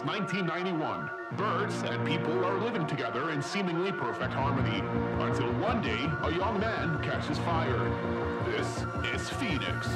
since 1991. Birds and people are living together in seemingly perfect harmony. Until one day, a young man catches fire. This is Phoenix.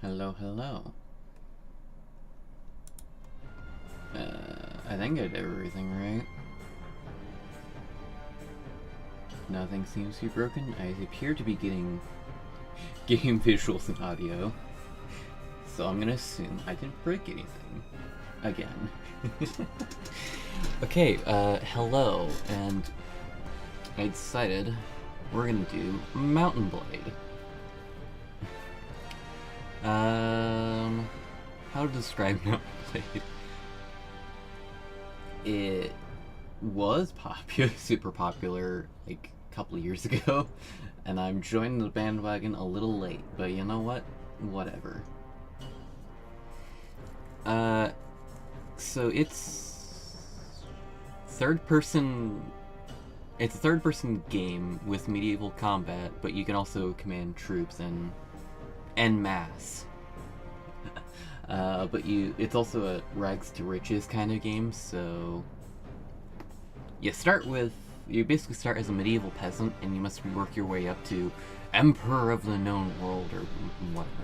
Hello? Hello. I think I did everything right. Nothing seems to be broken. I appear to be getting visuals and audio. So I'm gonna assume I didn't break anything. Again. Okay, hello, and I decided we're gonna do Mountain Blade. How to describe Mountain Blade? It was super popular, like, a couple of years ago, and I'm joining the bandwagon a little late, but you know what? Whatever. So it's it's a third-person game with medieval combat, but you can also command troops and en masse. But it's also a rags to riches kind of game, so you basically start as a medieval peasant, and you must work your way up to Emperor of the Known World, or whatever.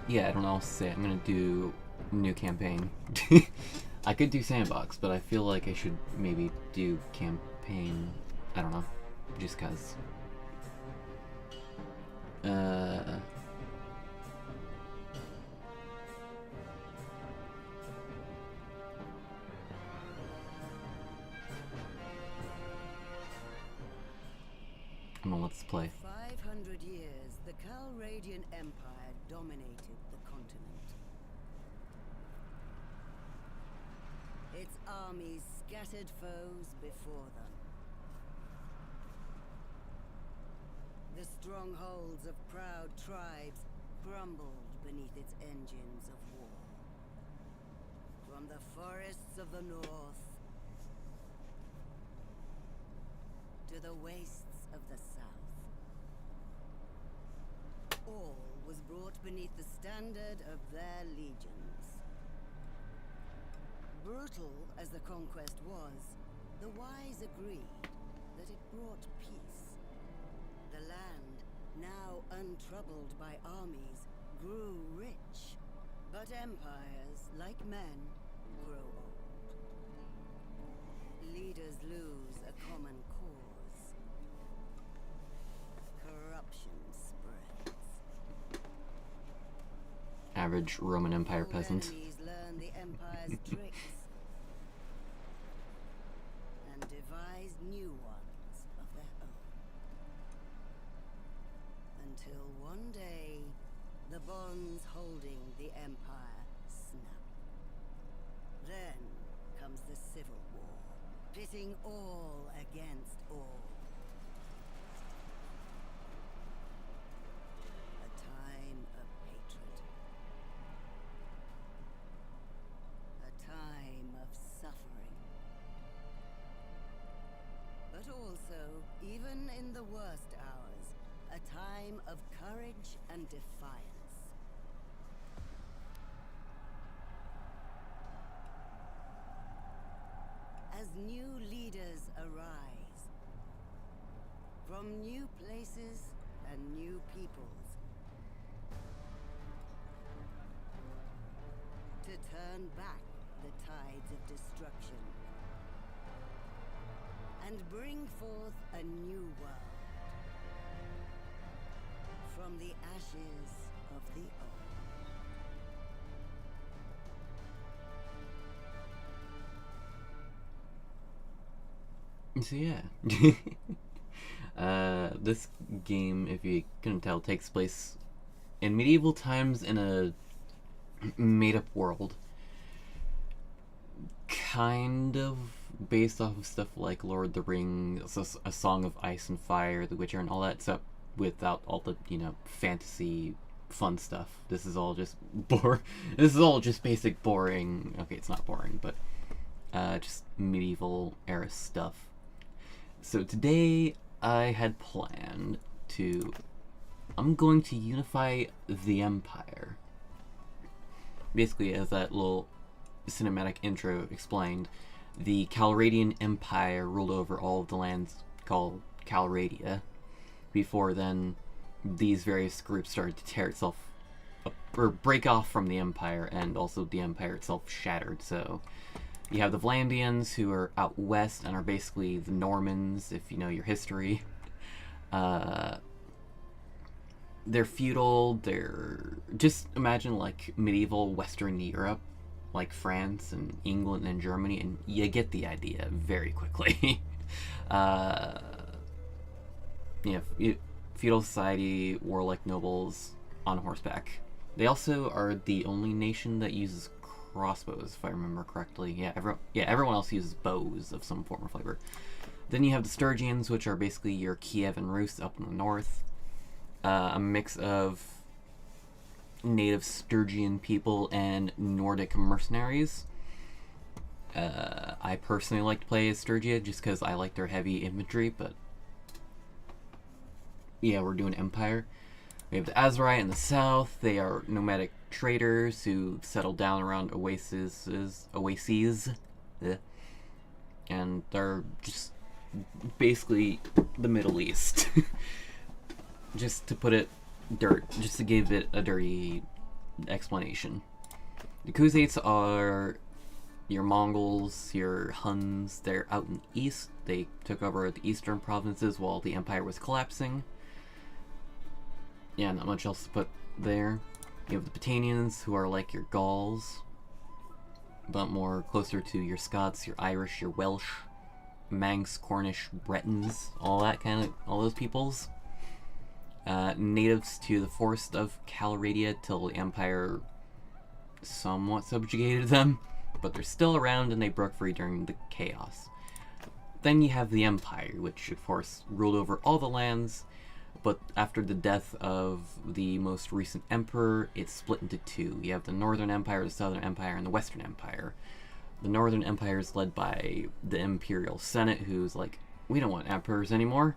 Yeah, I don't know what else to say. I'm gonna do new campaign. I could do sandbox, but I feel like I should maybe do campaign. I don't know, just cause. I'm gonna let's play. 500 years, the Calradian Empire dominated the continent. Its armies scattered foes before them. The strongholds of proud tribes crumbled beneath its engines of war. From the forests of the north to the wastes of the south, all was brought beneath the standard of their legions. Brutal as the conquest was, the wise agreed that it brought peace. The land, now untroubled by armies, grew rich. But empires, like men, grow old. Leaders lose a common cause. Corruption spreads. Average Roman Empire Old peasant. enemies learn the empire's tricks and devise new ones of their own. Until one day, the bonds holding the empire snap. Then comes the civil war, pitting all against all. A time of hatred. A time of suffering. But also, even in the worst hours, a time of courage and defiance. As new leaders arise, from new places and new peoples, to turn back the tides of destruction and bring forth a new world from the ashes of the old. So yeah, this game, if you couldn't tell, takes place in medieval times in a made-up world, kind of based off of stuff like Lord of the Rings, A Song of Ice and Fire, The Witcher, and all that stuff, without all the, fantasy fun stuff. This is all just This is all just basic boring. Okay, it's not boring, but just medieval era stuff. So today I had planned to... I'm going to unify the Empire. Basically, as that little cinematic intro explained, the Calradian Empire ruled over all of the lands called Calradia. Before then, these various groups started to tear itself up, or break off from the Empire, and also the Empire itself shattered. So you have the Vlandians, who are out west and are basically the Normans, if you know your history. They're feudal, they're... just imagine like medieval Western Europe, like France and England and Germany, and you get the idea very quickly. Feudal society, warlike nobles on horseback. They also are the only nation that uses crossbows, if I remember correctly. Everyone else uses bows of some form or flavor. Then you have the Sturgians, which are basically your Kiev and Rus up in the north. A mix of native Sturgian people and Nordic mercenaries. I personally like to play as Sturgia just because I like their heavy infantry, but yeah, we're doing Empire. We have the Azrai in the south. They are nomadic traders who settle down around oases, and they're just basically the Middle East. Just to put it just to give it a dirty explanation. The Khuzaits are your Mongols, your Huns. They're out in the east. They took over the eastern provinces while the Empire was collapsing. Yeah, not much else to put there. You have the Britannians, who are like your Gauls, but more closer to your Scots, your Irish, your Welsh, Manx, Cornish, Bretons, all those peoples. natives to the forest of Calradia till the Empire somewhat subjugated them, but they're still around and they broke free during the chaos. Then you have the Empire, which of course ruled over all the lands, but after the death of the most recent emperor, it's split into two. You have the Northern Empire, the Southern Empire, and the Western Empire. The Northern Empire is led by the Imperial Senate, who's like, we don't want emperors anymore.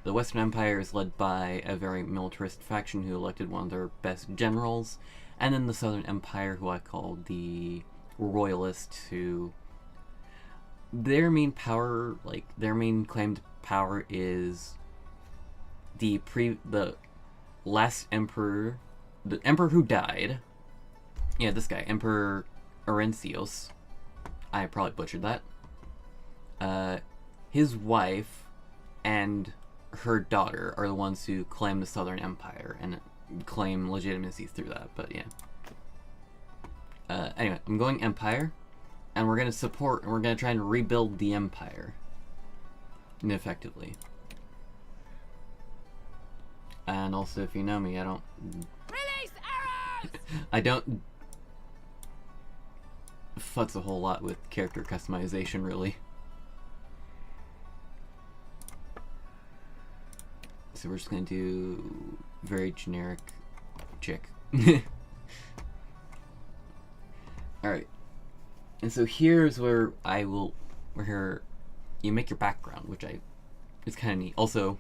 The Western Empire is led by a very militarist faction who elected one of their best generals. And then the Southern Empire, who I call the Royalists, who... their main power, like, their main claim to power is the last emperor, the emperor who died. Yeah, this guy, Emperor Arencios. I probably butchered that. His wife and her daughter are the ones who claim the Southern Empire and claim legitimacy through that, but yeah. Anyway, I'm going Empire, and we're gonna support, and we're gonna try and rebuild the Empire. Effectively. And also, if you know me, I don't... Release arrows! I don't futz a whole lot with character customization, really. So we're just gonna do very generic chick. Alright. And so here's where you make your background, which is kind of neat. Also,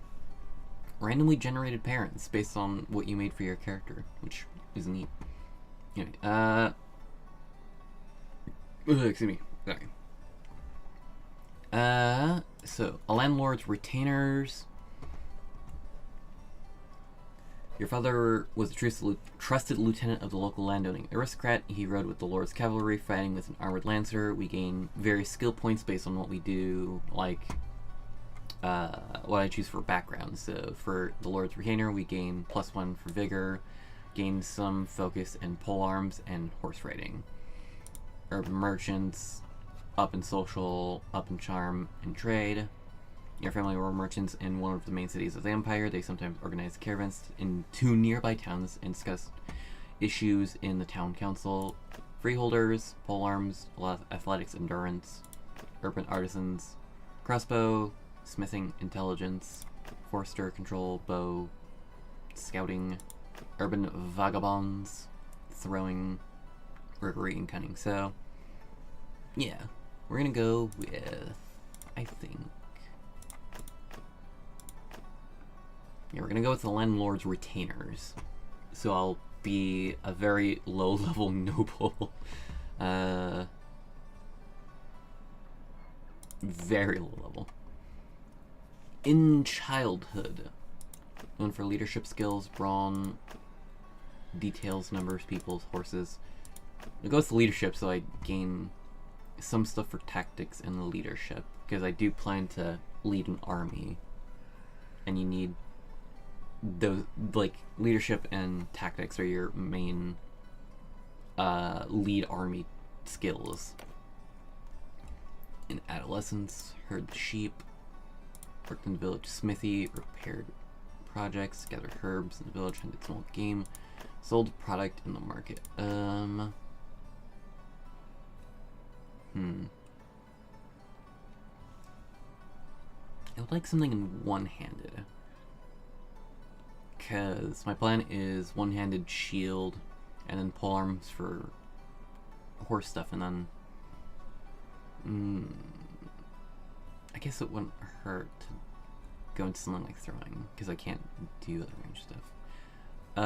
randomly generated parents based on what you made for your character, which is neat. Anyway, excuse me. Sorry. So, a landlord's retainers. Your father was a trusted lieutenant of the local landowning aristocrat. He rode with the Lord's cavalry, fighting with an armored lancer. We gain various skill points based on what we do, like what I choose for background. So for the Lord's retainer, we gain +1 for vigor, gain some focus and pole arms, and horse riding. Urban merchants, up in social, up in charm, and trade. Your family were merchants in one of the main cities of the Empire. They sometimes organized caravans into nearby towns and discussed issues in the town council. Freeholders, polearms, athletics, endurance, urban artisans, crossbow, smithing, intelligence, forester, control, bow, scouting, urban vagabonds, throwing, rigory, and cunning. So, yeah, we're gonna go with, I think... yeah, we're gonna go with the landlord's retainers. So I'll be a very low-level noble. Very low level. In childhood, known for leadership skills, brawn, details, numbers, peoples, horses. I'll go with the leadership so I gain some stuff for tactics and leadership, because I do plan to lead an army, and you need those, like, leadership and tactics are your main lead army skills. In adolescence, herd the sheep, worked in the village smithy, repaired projects, gathered herbs in the village, hunted small game, sold product in the market. I would like something in one-handed. Because my plan is one-handed shield, and then polearms for horse stuff, and then... I guess it wouldn't hurt to go into something like throwing, because I can't do other range stuff. I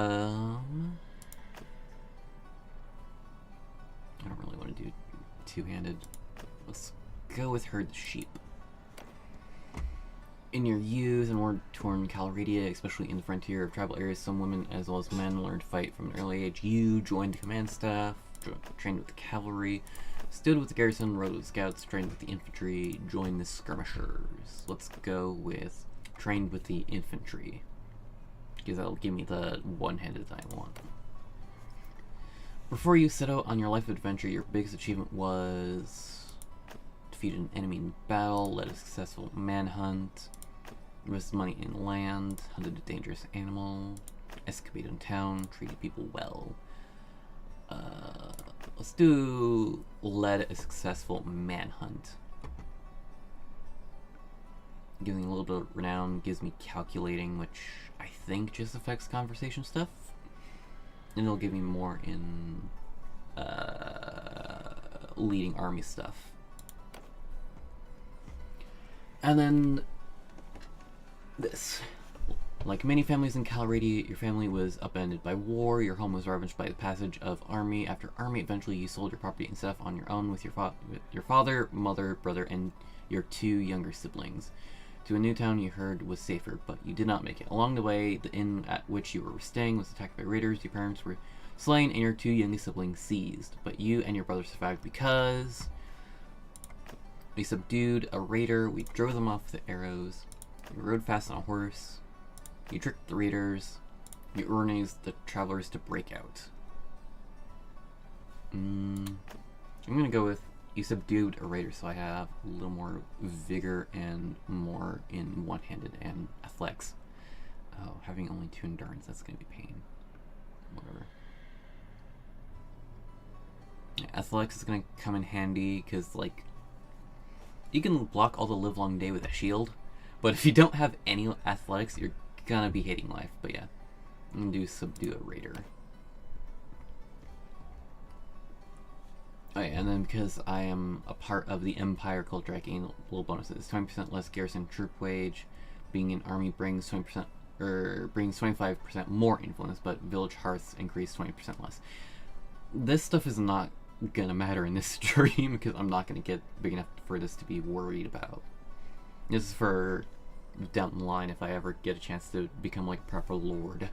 don't really want to do two-handed. Let's go with herd the sheep. In your youth and war-torn Calradia, especially in the frontier of tribal areas, some women as well as men learned to fight from an early age. You joined the command staff, trained with the cavalry, stood with the garrison, rode with scouts, trained with the infantry, joined the skirmishers. Let's go with trained with the infantry, because that'll give me the one-handed that I want. Before you set out on your life adventure, your biggest achievement was defeated an enemy in battle, led a successful manhunt, Invest money in land, hunted a dangerous animal, escapade in town, treated people well. Let's do led a successful manhunt. Giving a little bit of renown gives me calculating, which I think just affects conversation stuff. And it'll give me more in leading army stuff. And then this. Like many families in Calradia, your family was upended by war, your home was ravaged by the passage of army after army. Eventually you sold your property and set off on your own with your father, mother, brother, and your 2 younger siblings. To a new town you heard was safer, but you did not make it. Along the way, the inn at which you were staying was attacked by raiders, your parents were slain, and your 2 youngest siblings seized. But you and your brother survived because we subdued a raider, we drove them off with arrows, we rode fast on a horse, you tricked the raiders, you organized the travelers to break out. I'm gonna go with you subdued a raider, so I have a little more vigor and more in one-handed and athletics. Oh, having only 2 endurance, that's gonna be pain. Whatever. Yeah, athletics is gonna come in handy, because, like, you can block all the livelong day with a shield, but if you don't have any athletics, you're gonna be hating life. But yeah, I'm gonna do subdue a raider. Okay, and then because I am a part of the Empire culture, I gain little bonuses. 20% less garrison troop wage. Being in army brings 20% brings 25% more influence, but village hearths increase 20% less. This stuff is not gonna matter in this stream because I'm not gonna get big enough for this to be worried about. This is for down the line if I ever get a chance to become like a proper lord,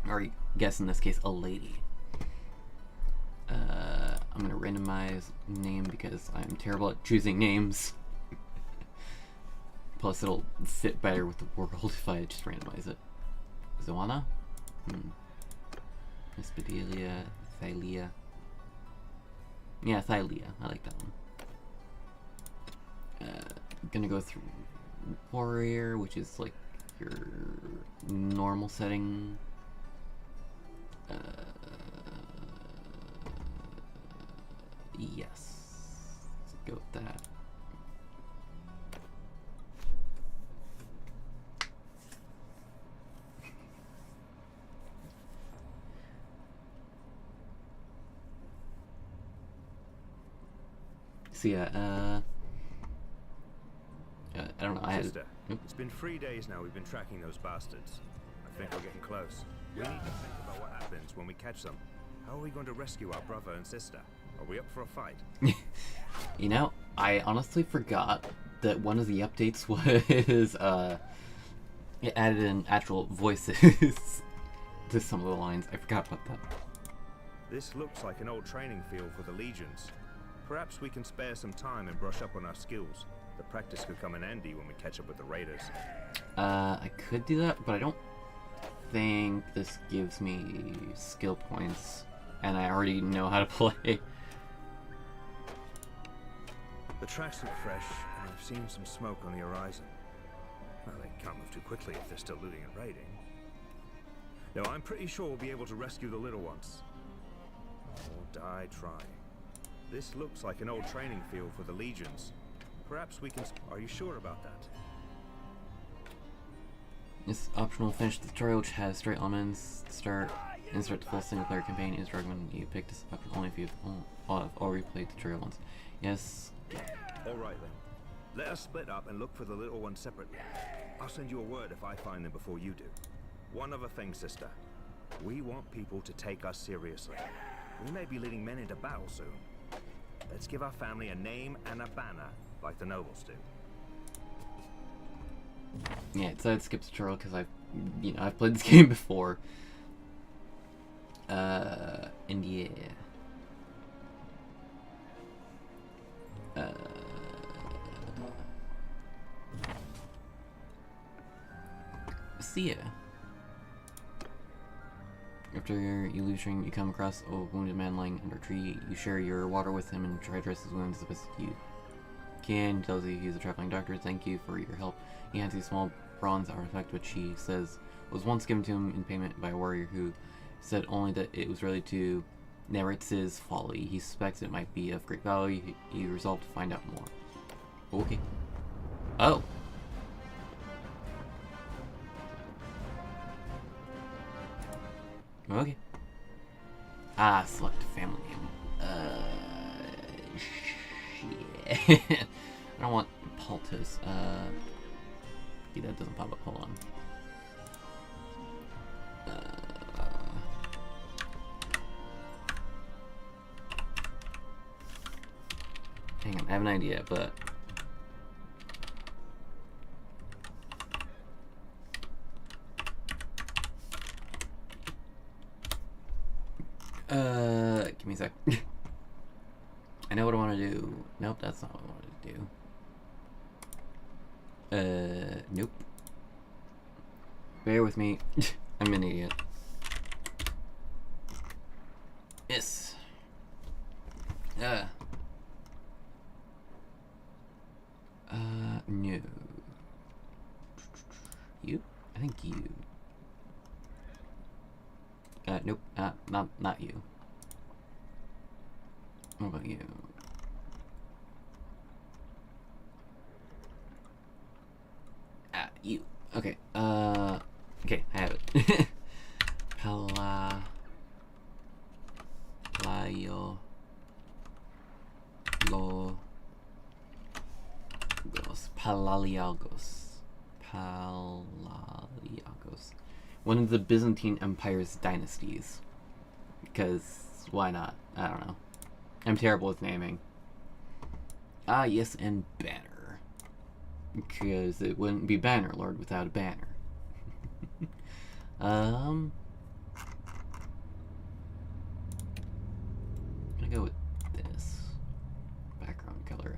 or I guess in this case a lady. I'm gonna randomize name because I'm terrible at choosing names. Plus it'll fit better with the world if I just randomize it. Zoana? Miss Bedelia, Thylia. Yeah, Thylia. I like that one. Gonna go through warrior, which is like your normal setting. Yes. Let's go with that. So yeah, I don't know. Sister, it's been 3 days now we've been tracking those bastards. I think we're getting close. We need to think about what happens when we catch them. How are we going to rescue our brother and sister? Are we up for a fight? You know, I honestly forgot that one of the updates was, it added in actual voices to some of the lines. I forgot about that. This looks like an old training field for the legions. Perhaps we can spare some time and brush up on our skills. The practice could come in handy when we catch up with the raiders. I could do that, but I don't think this gives me skill points, and I already know how to play. The tracks look fresh, and I've seen some smoke on the horizon. Well, they can't move too quickly if they're still looting and raiding. No, I'm pretty sure we'll be able to rescue the little ones. Or die trying. This looks like an old training field for the legions. Perhaps we can... Are you sure about that? This optional finish tutorial, which has story elements, insert the full single player campaign, is recommended you pick this option only if you've already played the tutorial once. Yes. Alright then. Let us split up and look for the little ones separately. I'll send you a word if I find them before you do. One other thing, sister. We want people to take us seriously. We may be leading men into battle soon. Let's give our family a name and a banner, like the nobles do. Yeah, it decided to skip tutorial because I've played this game before. And yeah. See ya. After you lose string, you come across a wounded man lying under a tree. You share your water with him and try to dress his wounds as best you Tarcean. He tells you he's a traveling doctor. Thank you for your help. He hands you a small bronze artifact, which he says was once given to him in payment by a warrior who said only that it was related to Neritz's folly. He suspects it might be of great value. He resolved to find out more. Okay. Oh. Okay. Ah, select family name. Shit. I don't want Paltos. Yeah, that doesn't pop up. Hold on. Hang on, I have an idea, but... give me a sec. I know what I want to do. Nope, that's not what I wanted to do. Nope. Bear with me. I'm an idiot. Yes. No. You? I think you. Nope. Not you. What about you? You. Okay. Okay, I have it. Palaliagos. One of the Byzantine Empire's dynasties. Because, why not? I don't know. I'm terrible with naming. Ah, yes, and Banner. Because it wouldn't be Bannerlord without a banner. I'm gonna go with this background color.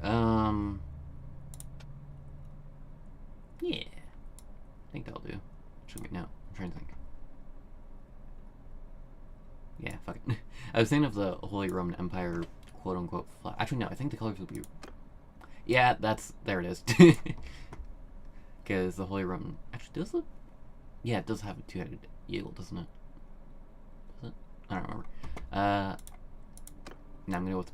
Yeah, I think that'll do. Actually, wait, no, I'm trying to think. Yeah, fuck it. I was thinking of the Holy Roman Empire, quote unquote, flag. Actually, no, I think the colors will be. Yeah, there it is. Because the Holy Roman actually does look. Yeah, it does have a two-headed eagle, doesn't it? Does it? I don't remember. Now I'm gonna go with.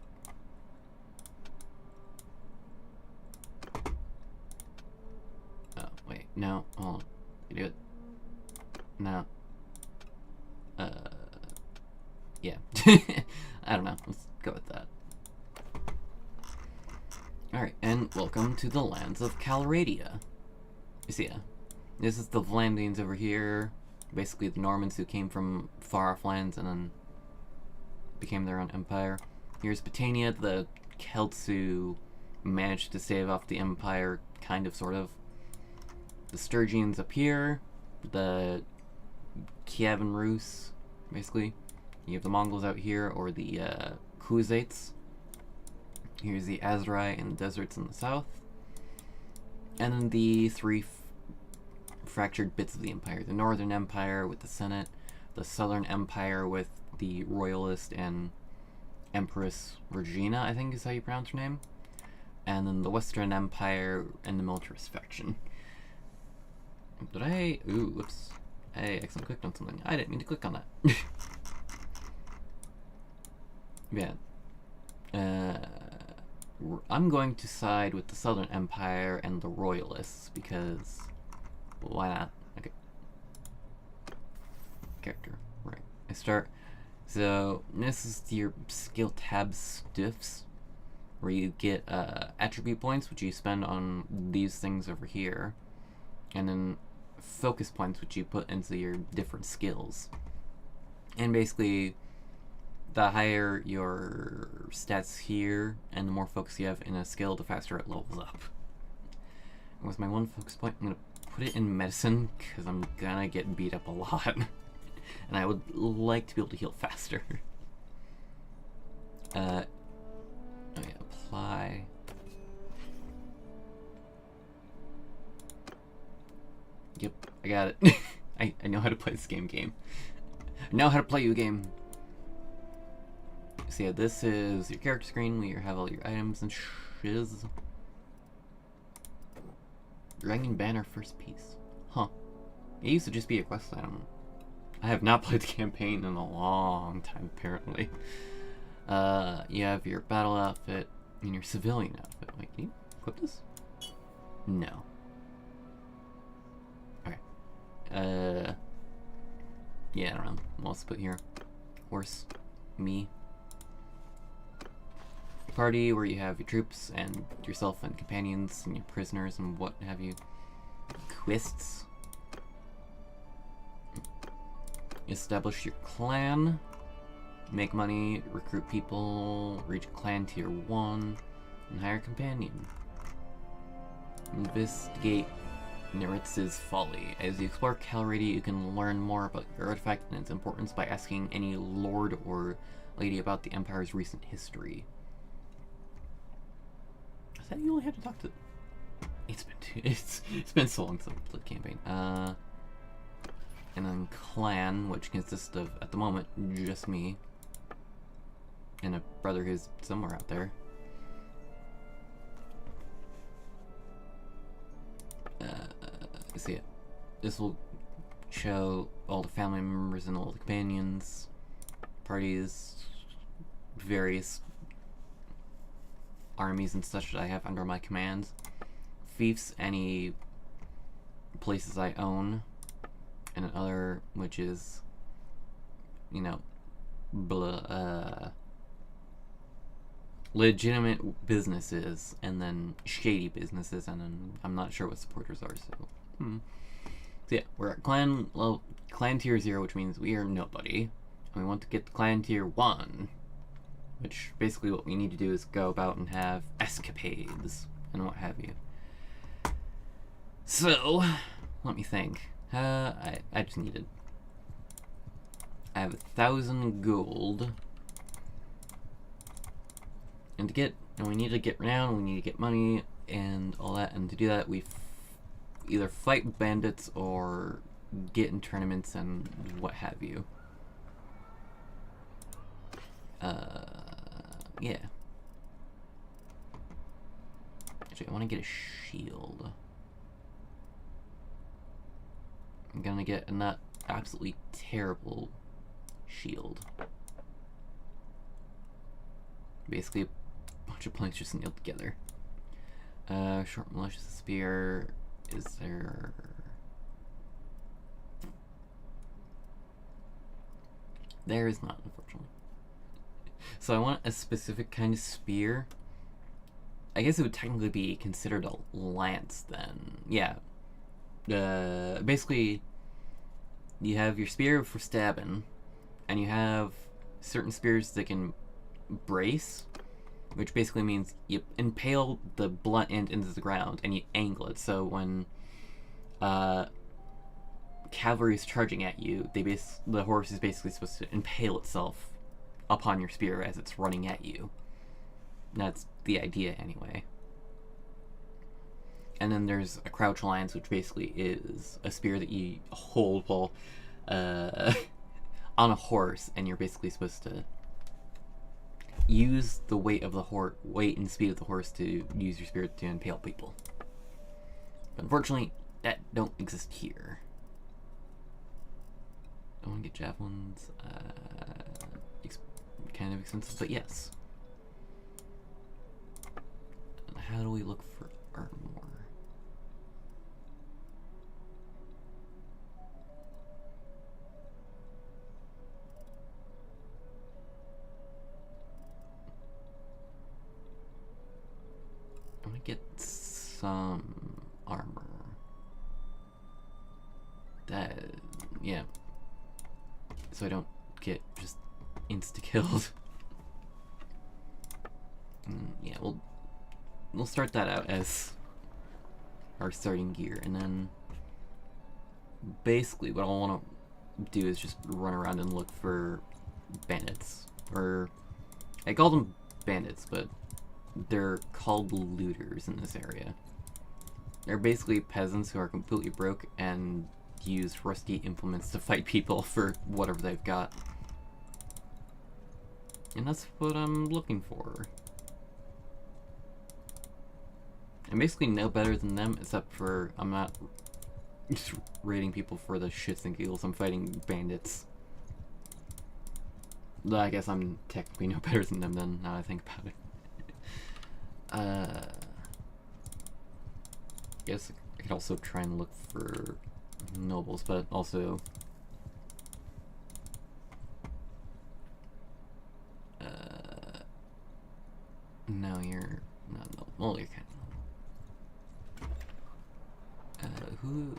Oh wait, no, hold on. You do it. No. Yeah. I don't know. Let's go with that. Alright, and welcome to the lands of Calradia. So yeah, this is the Vlandians over here. Basically the Normans who came from far-off lands and then became their own empire. Here's Britannia, the Celts who managed to stave off the empire, kind of, sort of. The Sturgians up here. The Kievan Rus, basically. You have the Mongols out here, or the Khuzaits. Here's the Azrai in the deserts in the south. And then the three fractured bits of the empire. The Northern Empire with the Senate, the Southern Empire with the Royalist and Empress Regina, I think is how you pronounce her name. And then the Western Empire and the militarist faction. Did I... Ooh, whoops. I accidentally clicked on something. I didn't mean to click on that. Yeah. I'm going to side with the Southern Empire and the Royalists because, well, why not? Okay. Character. Right. I start. So this is your skill tab stuffs, where you get attribute points, which you spend on these things over here, and then focus points, which you put into your different skills. And basically, the higher your stats here, and the more focus you have in a skill, the faster it levels up. And with my one focus point, I'm going to put it in medicine, because I'm going to get beat up a lot. And I would like to be able to heal faster. Oh yeah, apply. Yep, I got it. I know how to play this game. I know how to play you a game. So yeah, this is your character screen where you have all your items and shiz. Dragon Banner first piece. Huh. It used to just be a quest item. I have not played the campaign in a long time, apparently. You have your battle outfit and your civilian outfit. Wait, can you equip this? No. Okay. Yeah, I don't know. What else to put here? Horse. Me. Party where you have your troops and yourself and companions and your prisoners and what have you. Quests. Establish your clan. Make money, recruit people, reach clan tier 1, and hire a companion. Investigate Neritz's folly. As you explore Calradia, you can learn more about your artifact and its importance by asking any lord or lady about the Empire's recent history. I thought you only had to talk to... It's been so long since I played the campaign. And then clan, which consists of, at the moment, just me. And a brother who's somewhere out there. See it. This will show all the family members and all the companions, parties, various armies and such that I have under my command. Fiefs, any places I own. And another, which is, you know, legitimate businesses, and then shady businesses, and then I'm not sure what supporters are, so. So yeah, we're at clan tier 0, which means we are nobody. And we want to get to clan tier 1, which basically what we need to do is go about and have escapades, and what have you. So, let me think. I just needed... I have 1,000 gold. And we need to get renown, we need to get money, and all that, and to do that we either fight bandits or get in tournaments and what have you. Yeah. Actually, I want to get a shield. I'm gonna get a not absolutely terrible shield. Basically a bunch of planks just nailed together. Short malicious spear. Is there... There is not, unfortunately. So I want a specific kind of spear. I guess it would technically be considered a lance then. Yeah. Basically, you have your spear for stabbing, and you have certain spears that can brace, which basically means you impale the blunt end into the ground and you angle it. So when cavalry is charging at you, the horse is basically supposed to impale itself upon your spear as it's running at you. That's the idea anyway. And then there's a crouch lance, which basically is a spear that you hold while on a horse, and you're basically supposed to use the weight of the weight and speed of the horse to use your spear to impale people. But unfortunately, that don't exist here. I want to get javelins. Kind of expensive, but yes. How do we look for armor? I'm gonna get some armor. That, yeah. So I don't get just insta-killed. Yeah, we'll start that out as our starting gear, and then basically what I want to do is just run around and look for bandits. Or, I call them bandits, but they're called looters in this area. They're basically peasants who are completely broke and use rusty implements to fight people for whatever they've got. And that's what I'm looking for. I'm basically no better than them, except for I'm not just raiding people for the shits and giggles. I'm fighting bandits. Though I guess I'm technically no better than them then, now that I think about it. Guess I could also try and look for nobles, but also... no, you're not noble. Well, you're kind of noble. Who...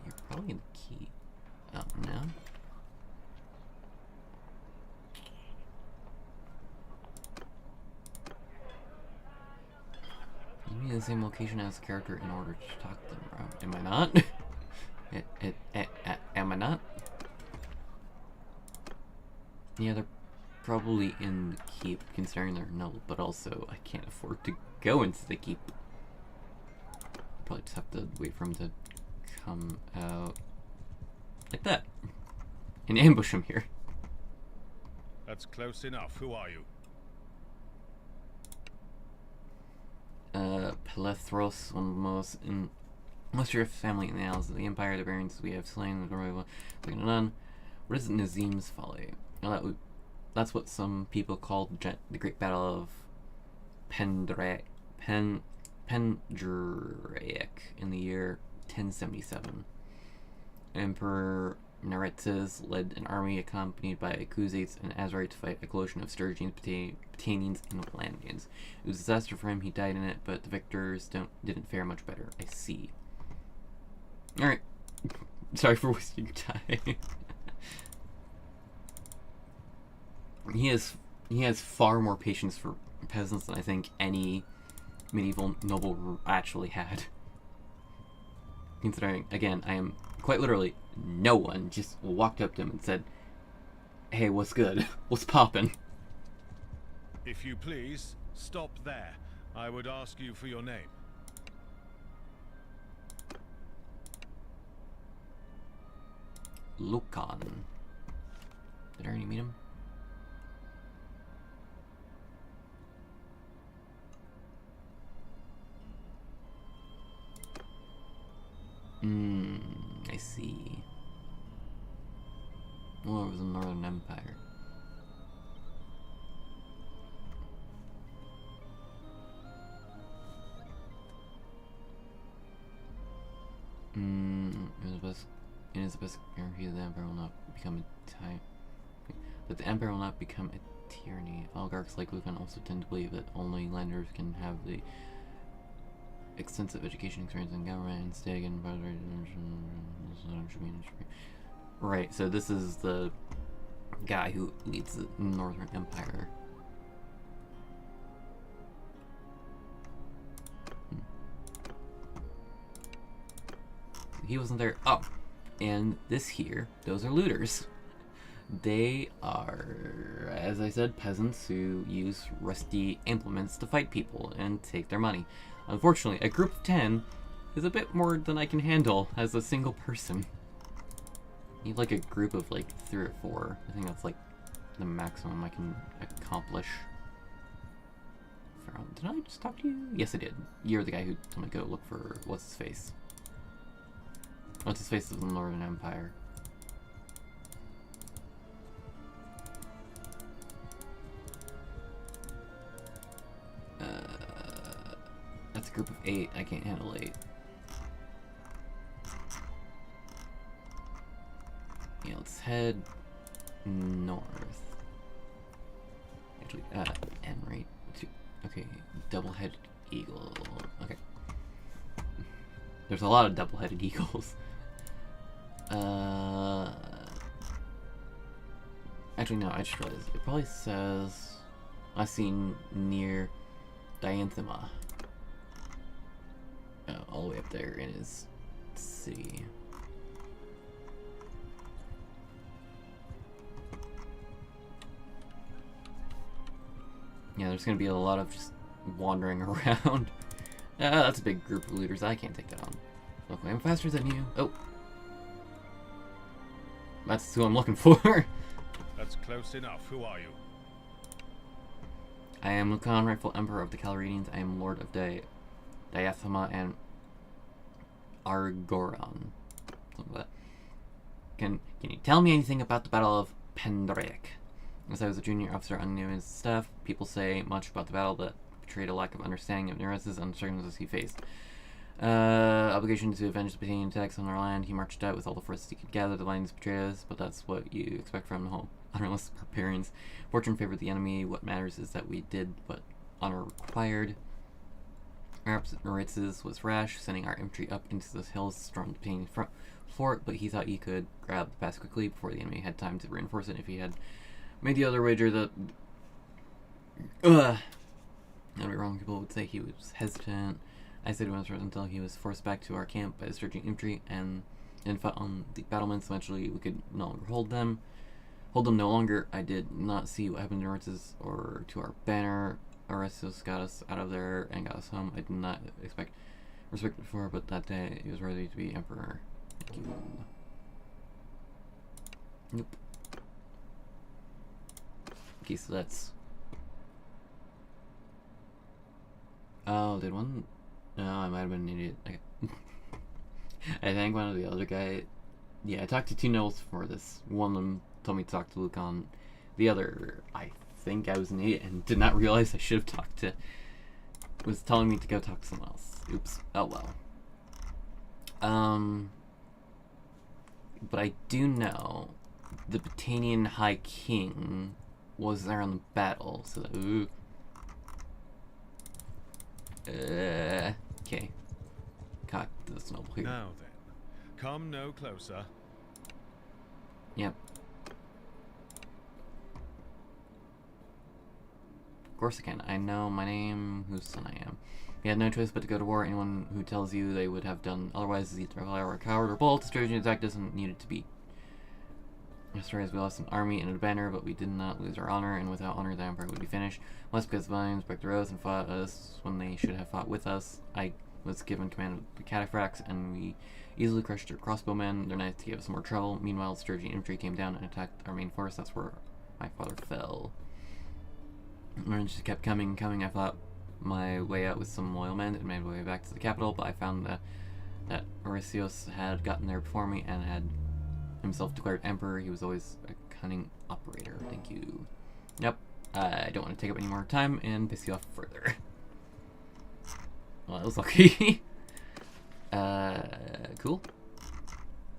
you're probably in the key. Oh, no? You need the same location as the character in order to talk to them, bro. Am I not? Am I not? Yeah, they're probably in the keep, considering they're noble, but also I can't afford to go into the keep. Probably just have to wait for him to come out like that and ambush him here. That's close enough. Who are you? Pelethros, one of the most illustrious family in the annals of the Empire. The barons we have slain, the glory like none. What is Nazim's folly? Now that's what some people call the Great Battle of Pendraic in the year 1077. Emperor Neretzes led an army accompanied by Akuzates and Azari to fight a collision of Sturgians, Batanians, and Atlanteans. It was a disaster for him, he died in it, but the victors didn't fare much better. I see. Alright. Sorry for wasting your time. He has far more patience for peasants than I think any medieval noble actually had. Considering, again, I am quite literally no one just walked up to him and said, "Hey, what's good? What's poppin'?" If you please, stop there. I would ask you for your name. Lucan. Did I already meet him? I see. Oh, it was the Northern Empire. It is the best guarantee that the Empire will not become a tyranny. That the Empire will not become a tyranny. Oligarchs like Lucan also tend to believe that only lenders can have the extensive education experience in government and stake in right, so this is the guy who leads the Northern Empire. He wasn't there. Oh, and this here, those are looters. They are, as I said, peasants who use rusty implements to fight people and take their money. Unfortunately, a group of 10 is a bit more than I can handle as a single person. I need like a group of like 3 or 4. I think that's like the maximum I can accomplish. Did I just talk to you? Yes, I did. You're the guy who told me to go look for what's his face. What's his face of the Northern Empire. That's a group of 8. I can't handle 8. Yeah, let's head north. Actually, N, right? Okay, double-headed eagle. Okay. There's a lot of double-headed eagles. Actually, no, I just realized. It probably says I seen near Dianthema. All the way up there in his city. Yeah, there's gonna be a lot of just wandering around. That's a big group of looters. I can't take that on. Luckily, I'm faster than you. Oh. That's who I'm looking for. That's close enough. Who are you? I am Lucan, rightful Emperor of the Calradians. I am Lord of Diathema and Argoron. Something like that. Can you tell me anything about the Battle of Pendraic? As I was a junior officer on Newman's staff, people say much about the battle that betrayed a lack of understanding of Nereus's and the circumstances he faced. Obligation to avenge the Britanian attacks on our land. He marched out with all the forces he could gather. The lines betrayed us, but that's what you expect from the whole honorless barbarians. Fortune favored the enemy. What matters is that we did what honor required. Maritz's was rash, sending our infantry up into the hills, stormed the Britanian fort, but he thought he could grab the pass quickly before the enemy had time to reinforce it. If he had made the other wager that that'd be wrong, people would say he was hesitant. I said once until he was forced back to our camp by the surging infantry and fought on the battlements. Eventually we could no longer hold them no longer. I did not see what happened to Ritz's or to our banner. Orestes got us out of there and got us home. I did not expect respect before, but that day he was ready to be emperor. Thank you. Nope. Okay, so that's... Oh, did one... No, I might have been an idiot. Okay. I think one of the other guy... Yeah, I talked to two nobles for this. One of them told me to talk to Lucan. The other, I think I was an idiot and did not realize I should have talked to... was telling me to go talk to someone else. Oops. Oh well. But I do know the Britanian High King was there on the battle, so that... Ooh. Okay. Cock this noble here. Now then, come no closer. Yep. Of course I can. I know my name, whose son I am. We had no choice but to go to war. Anyone who tells you they would have done otherwise is either a liar or a coward or both. The Trojan attack doesn't need it to be. As far as we lost an army and a banner, but we did not lose our honor, and without honor the empire would be finished. Less because the Valiants broke their oath and fought us when they should have fought with us. I was given command of the cataphracts, and we easily crushed their crossbowmen. Their knights gave us more trouble. Meanwhile, the Sturgian infantry came down and attacked our main force. That's where my father fell. And it just kept coming. I fought my way out with some loyal men and made my way back to the capital, but I found that Oresios had gotten there before me and had himself declared emperor. He was always a cunning operator. Thank you. Yep. I don't want to take up any more time and piss you off further. Well, that was lucky. Cool.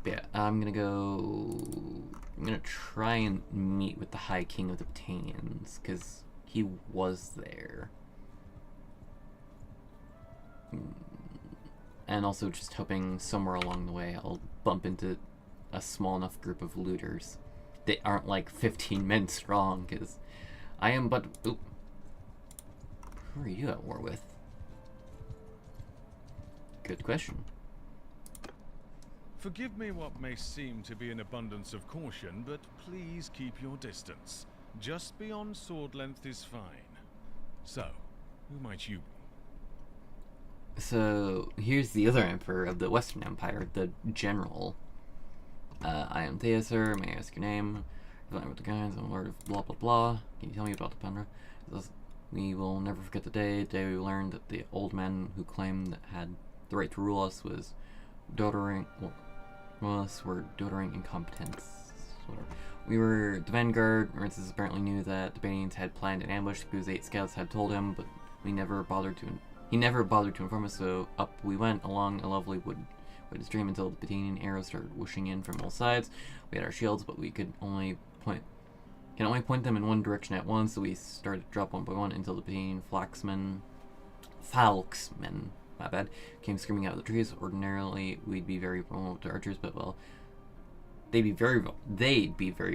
But yeah, I'm gonna try and meet with the High King of the Britanians, because he was there. And also just hoping somewhere along the way I'll bump into a small enough group of looters that aren't like 15 men strong, because I am but... Oop. Who are you at war with? Good question. Forgive me what may seem to be an abundance of caution, but please keep your distance. Just beyond sword length is fine. So, who might you be? So, here's the other emperor of the Western Empire, the general. I am Theaser, may I ask your name? With the guys, I'm Lord of blah blah blah. Can you tell me about the Pendra? We will never forget the day we learned that the old men who claimed that had the right to rule us were doddering incompetence. Whatever. We were the vanguard. Maritz's apparently knew that the Banians had planned an ambush. Because 8 scouts had told him, but he never bothered to inform us. So up we went along a lovely wood stream until the Britanian arrows started whooshing in from all sides. We had our shields, but we could only point them in one direction at once. So we started to drop one by one until the Britanian Falksmen, my bad, came screaming out of the trees. Ordinarily, we'd be very vulnerable to archers, but well, they'd be very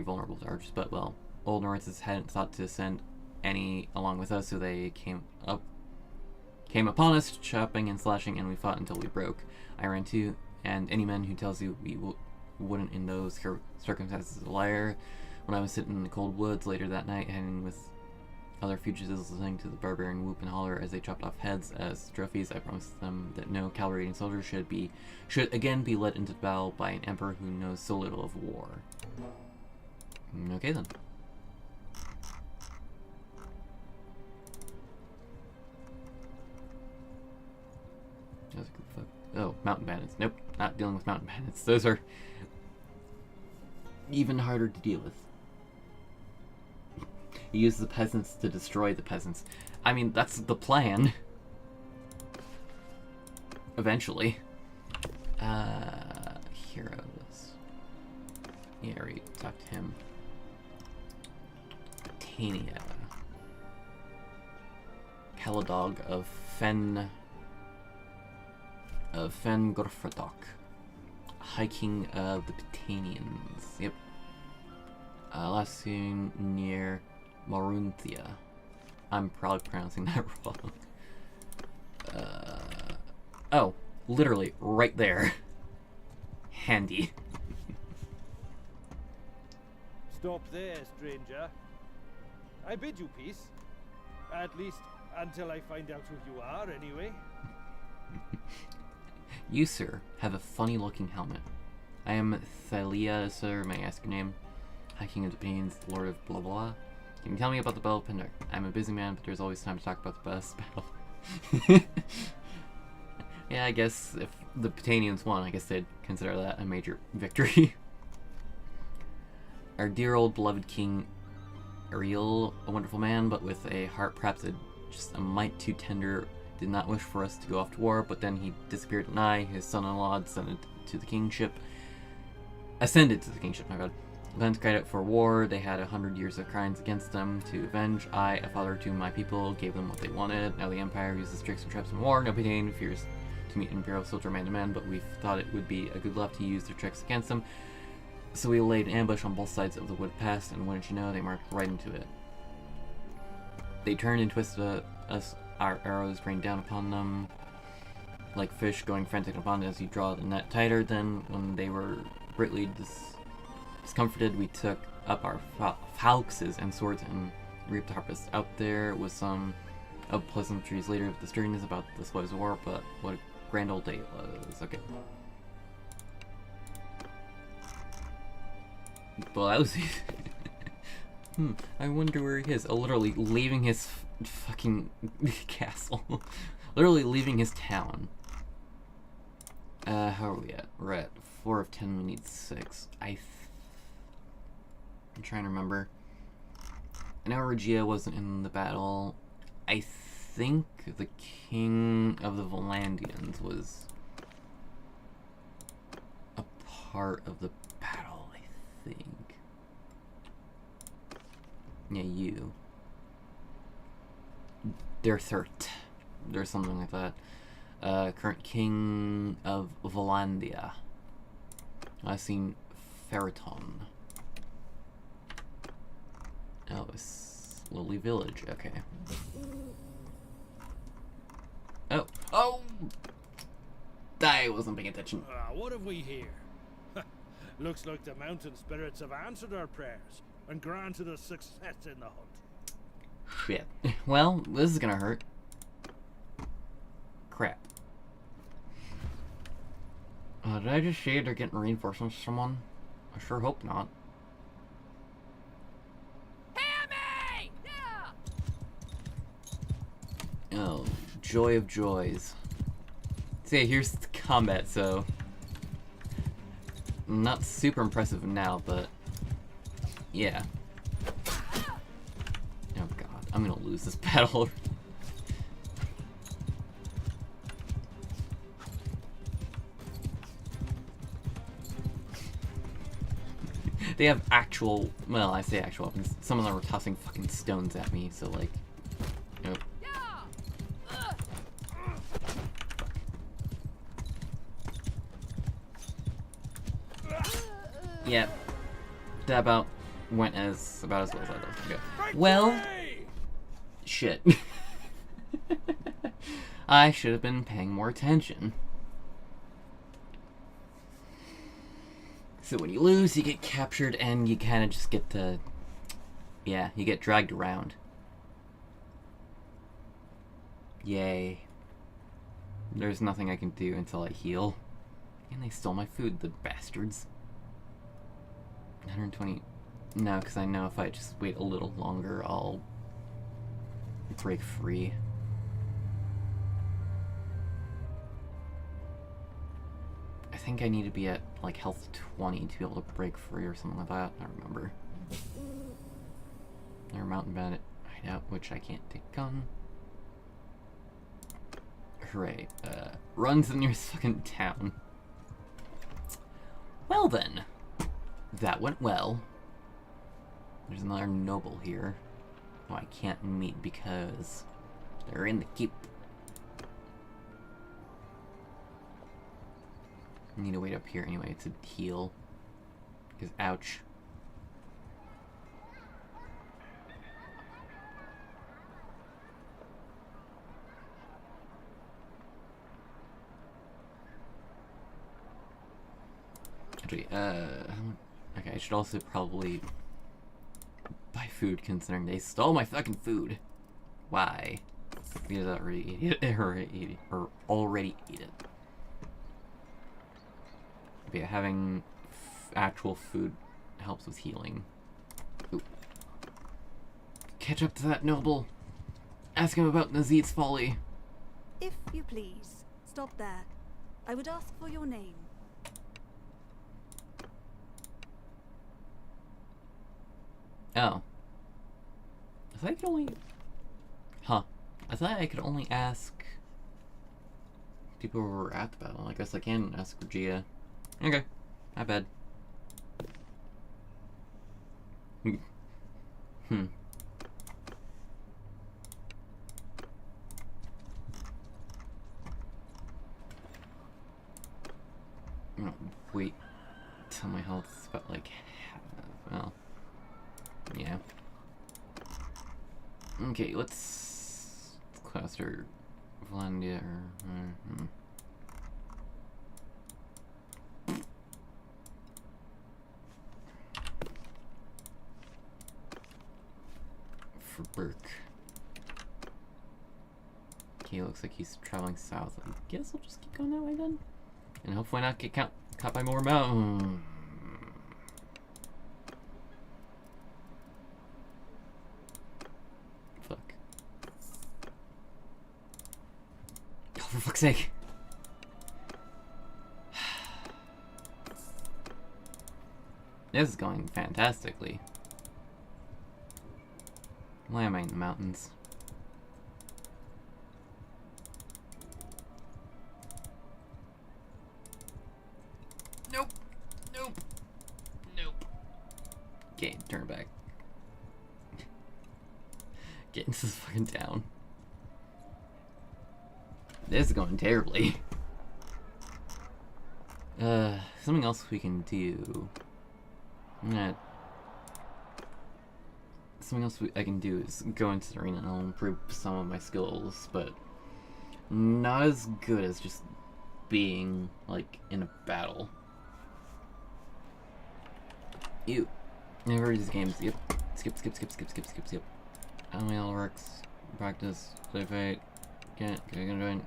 vulnerable to archers, but well, old Norritzes hadn't thought to send any along with us, so they came upon us, chopping and slashing, and we fought until we broke. I ran too, and any man who tells you we wouldn't in those circumstances is a liar. When I was sitting in the cold woods later that night, hanging with other fugitives, listening to the barbarian whoop and holler as they chopped off heads as trophies, I promised them that no Calradian soldier should again be led into battle by an emperor who knows so little of war. Okay then. Oh, mountain bandits. Nope, not dealing with mountain bandits. Those are even harder to deal with. He uses the peasants to destroy the peasants. I mean, that's the plan. Eventually. Heroes. Yeah, I already talked to him. Tania. Caladog of Fengorfredok. High King of the Pitanians. Yep. Last seen near Marunthia. I'm probably pronouncing that wrong. Oh, literally right there. Handy. Stop there, stranger. I bid you peace. At least until I find out who you are, anyway. You, sir, have a funny-looking helmet. I am Thalia, sir. May I ask your name? High King of the Pains, Lord of blah blah. Can you tell me about the Battle of Pendar? I'm a busy man, but there's always time to talk about the best battle. Yeah, I guess if the Pitanians won, I guess they'd consider that a major victory. Our dear old beloved King Ariel, a wonderful man, but with a heart perhaps just a mite too tender, did not wish for us to go off to war, but then he disappeared at night. His son-in-law ascended to the kingship, my god. Then cried out for war. They had 100 years of crimes against them to avenge. I, a father to my people, gave them what they wanted. Now the Empire uses tricks and traps in war. No Pitane fears to meet Imperial soldier man to man, but we thought it would be a good luck to use their tricks against them. So we laid an ambush on both sides of the wood pass, and wouldn't you know, they marched right into it. They turned and twisted us. Our arrows rained down upon them like fish going frantic upon as you draw the net tighter. Then, when they were greatly discomforted, we took up our falxes and swords and reaped the harvest. Out there with some of pleasantries later of the sturdiness about this was war, but what a grand old day it was. Okay. Well, that was easy. I wonder where he is. Oh, literally leaving his fucking castle. Literally leaving his town. How are we at? We're at 4 of 10, we need 6. I'm trying to remember. I know Regia wasn't in the battle. I think the King of the Valandians was a part of the battle, I think. Yeah, you. Derthert. There's something like that. Current King of Valandia. I've seen Feraton. Oh, it's Lily Village. Okay. Oh. Oh! I wasn't paying attention. What have we here? Looks like the mountain spirits have answered our prayers and granted us success in the hunt. Shit. Well, this is gonna hurt. Crap. Did I just say they're getting reinforcements from someone? I sure hope not. Hear me! Yeah! Oh, joy of joys. See, here's the combat, so... Not super impressive now, but... Yeah. Oh god, I'm gonna lose this battle. They have actual, well, I say actual weapons. Some of them were tossing fucking stones at me, so like, nope. Yeah, that about went about as well as I thought. Okay. Well, shit. I should have been paying more attention. So when you lose, you get captured, and you kind of just get to... Yeah, you get dragged around. Yay. There's nothing I can do until I heal. And they stole my food, the bastards. 120... No, because I know if I just wait a little longer, I'll break free. think I need to be at like health 20 to be able to break free or something like that. I remember. Or mountain bandit hideout, which I can't take on. Hooray. Run to the nearest fucking town. Well then. That went well. There's another noble here who I can't meet because they're in the keep. I need to wait up here anyway to heal. Because ouch. Actually, okay, I should also probably buy food considering they stole my fucking food. Why? Because I already ate it, or already ate it. But yeah, having actual food helps with healing. Ooh. Catch up to that noble. Ask him about Nazid's folly. If you please, stop there. I would ask for your name. Oh. I thought I could only... Huh. I thought I could only ask people who were at the battle. I guess I can ask Regia. Okay. My bad. Hmm. I'm gonna wait till my health is about like half. Well, yeah. Okay, let's cluster Vlandia. For Burke. Okay, looks like he's traveling south. I guess I'll just keep going that way then. And hopefully not get caught by more mountains. Fuck. Oh, for fuck's sake. This is going fantastically. Why am I in the mountains? Nope. Nope. Nope. Okay, turn back. Get into this fucking town. This is going terribly. Something else we can do. Something else I can do is go into the arena and I'll improve some of my skills, but not as good as just being, like, in a battle. Ew. Never read these games. Yep. Skip. Yep. How many all works? Practice. Play fight. Get gonna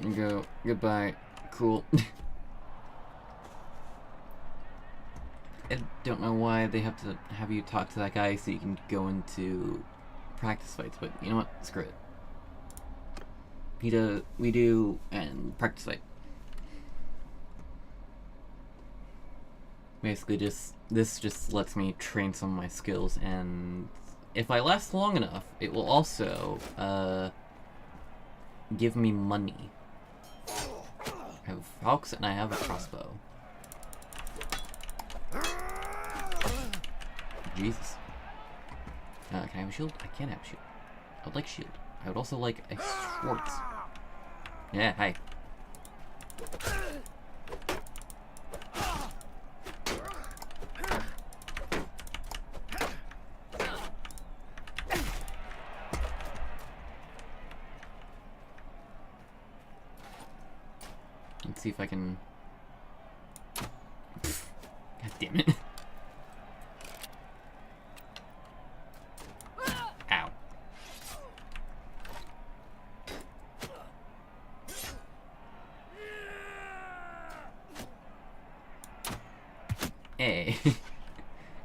join. Go. Goodbye. Cool. I don't know why they have to have you talk to that guy so you can go into practice fights, but you know what? Screw it. We do, and practice fight. Basically, this just lets me train some of my skills, and if I last long enough, it will also give me money. I have hawks and I have a crossbow. Jesus. Can I have a shield? I can't have a shield. I would like a shield. I would also like a sword. Yeah, hi. Let's see if I can... God damn it. Ow. Hey.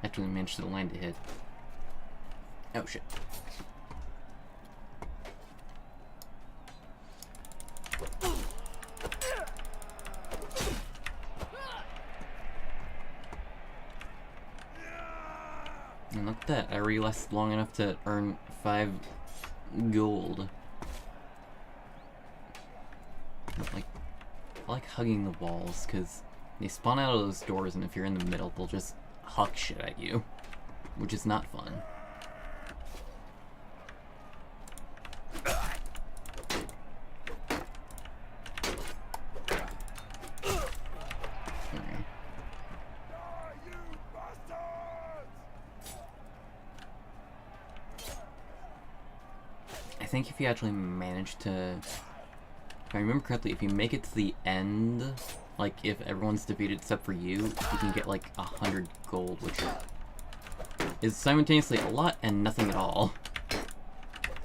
Actually managed to land a hit. Oh shit. And look at that, I already lasted long enough to earn 5 gold. I like hugging the walls, because they spawn out of those doors, and if you're in the middle, they'll just huck shit at you, which is not fun. I think if you actually manage to, if I remember correctly, if you make it to the end, like if everyone's defeated except for you can get like 100 gold, which is simultaneously a lot and nothing at all. I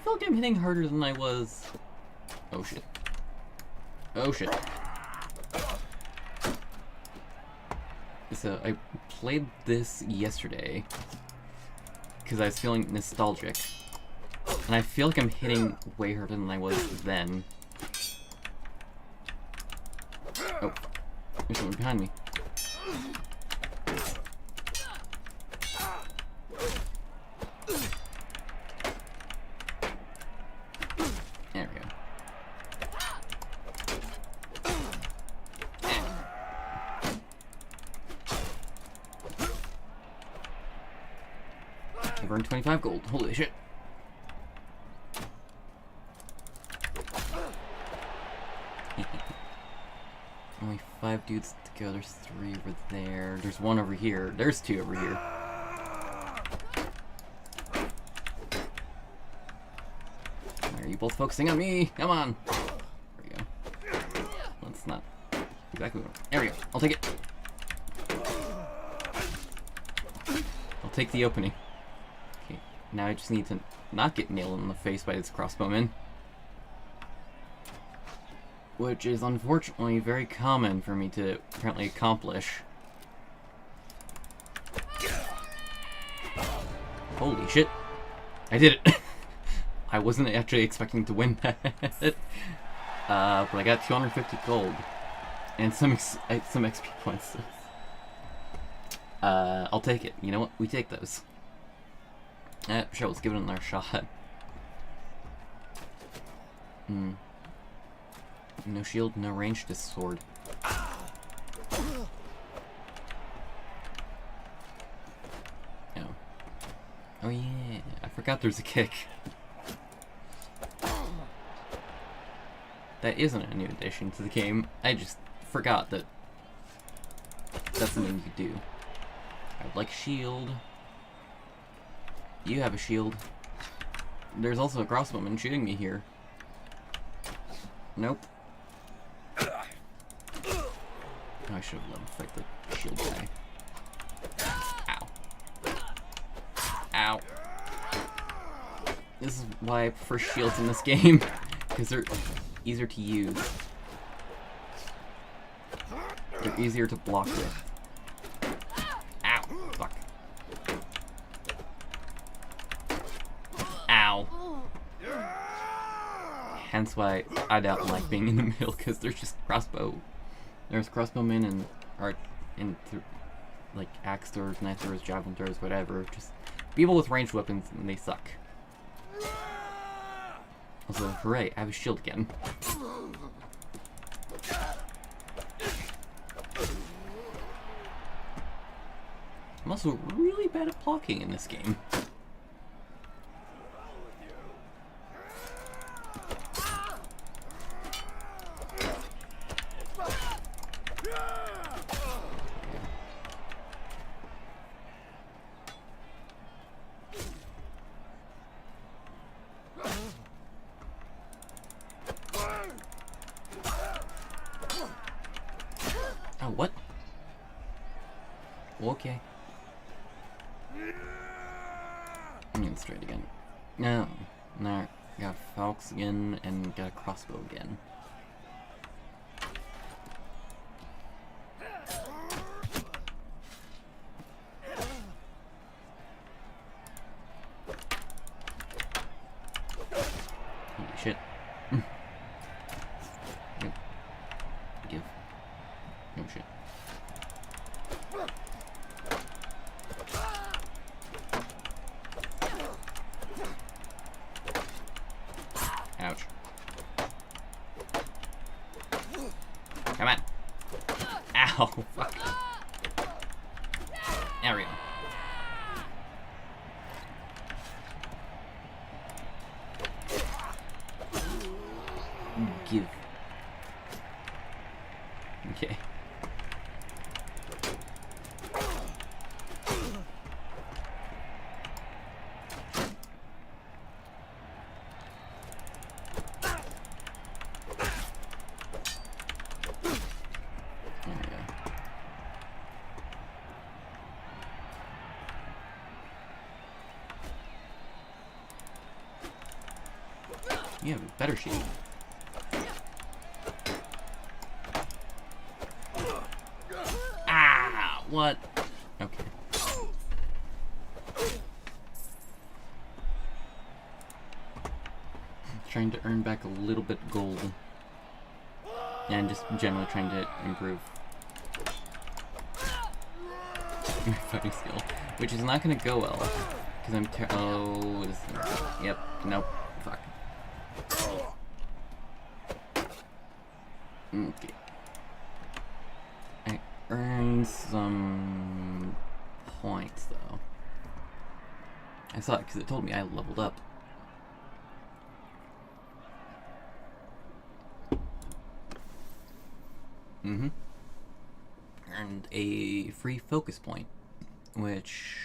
feel like I'm hitting harder than I was. Oh shit. Oh shit. So I played this yesterday because I was feeling nostalgic, and I feel like I'm hitting way harder than I was then. Oh, there's someone behind me. There we go. I've earned 25 gold. Holy shit. Only 5 dudes to go. There's 3 over there. There's 1 over here. There's 2 over here. Why are you both focusing on me? Come on. There we go. That's not exactly what. There we go. I'll take it. I'll take the opening. Okay. Now I just need to not get nailed in the face by this crossbowman, which is unfortunately very common for me to apparently accomplish. Holy shit. I did it. I wasn't actually expecting to win that. But I got 250 gold. And some XP points. I'll take it. You know what? We take those. Sure, let's give it another shot. No shield, no range, just sword. Oh. Oh yeah, I forgot there's a kick. That isn't a new addition to the game. I just forgot that that's something you could do. I would like a shield. You have a shield. There's also a crossbowman shooting me here. Nope. Oh, I should have let him fight the shield guy. Ow. Ow. This is why I prefer shields in this game, because they're easier to use. They're easier to block with. Ow. Fuck. Ow. Hence why I don't like being in the middle, because there's just there's crossbowmen and like axe throwers, knife throwers, javelin throwers, whatever. Just people with ranged weapons, and they suck. Also, hooray! I have a shield again. I'm also really bad at blocking in this game. Oh, what? Okay. I'm getting straight again. No. No. Got Falx again, and got a crossbow again. Holy shit. Give. Oh shit. Oh, fuck. There we go. Give. Okay. You have a better shield. Ah, what? Okay. Trying to earn back a little bit gold. And just generally trying to improve my fighting skill. Which is not gonna go well. Because I'm oh, yep, nope, fuck. Okay. I earned some points, though. I saw it because it told me I leveled up. Earned a free focus point, which...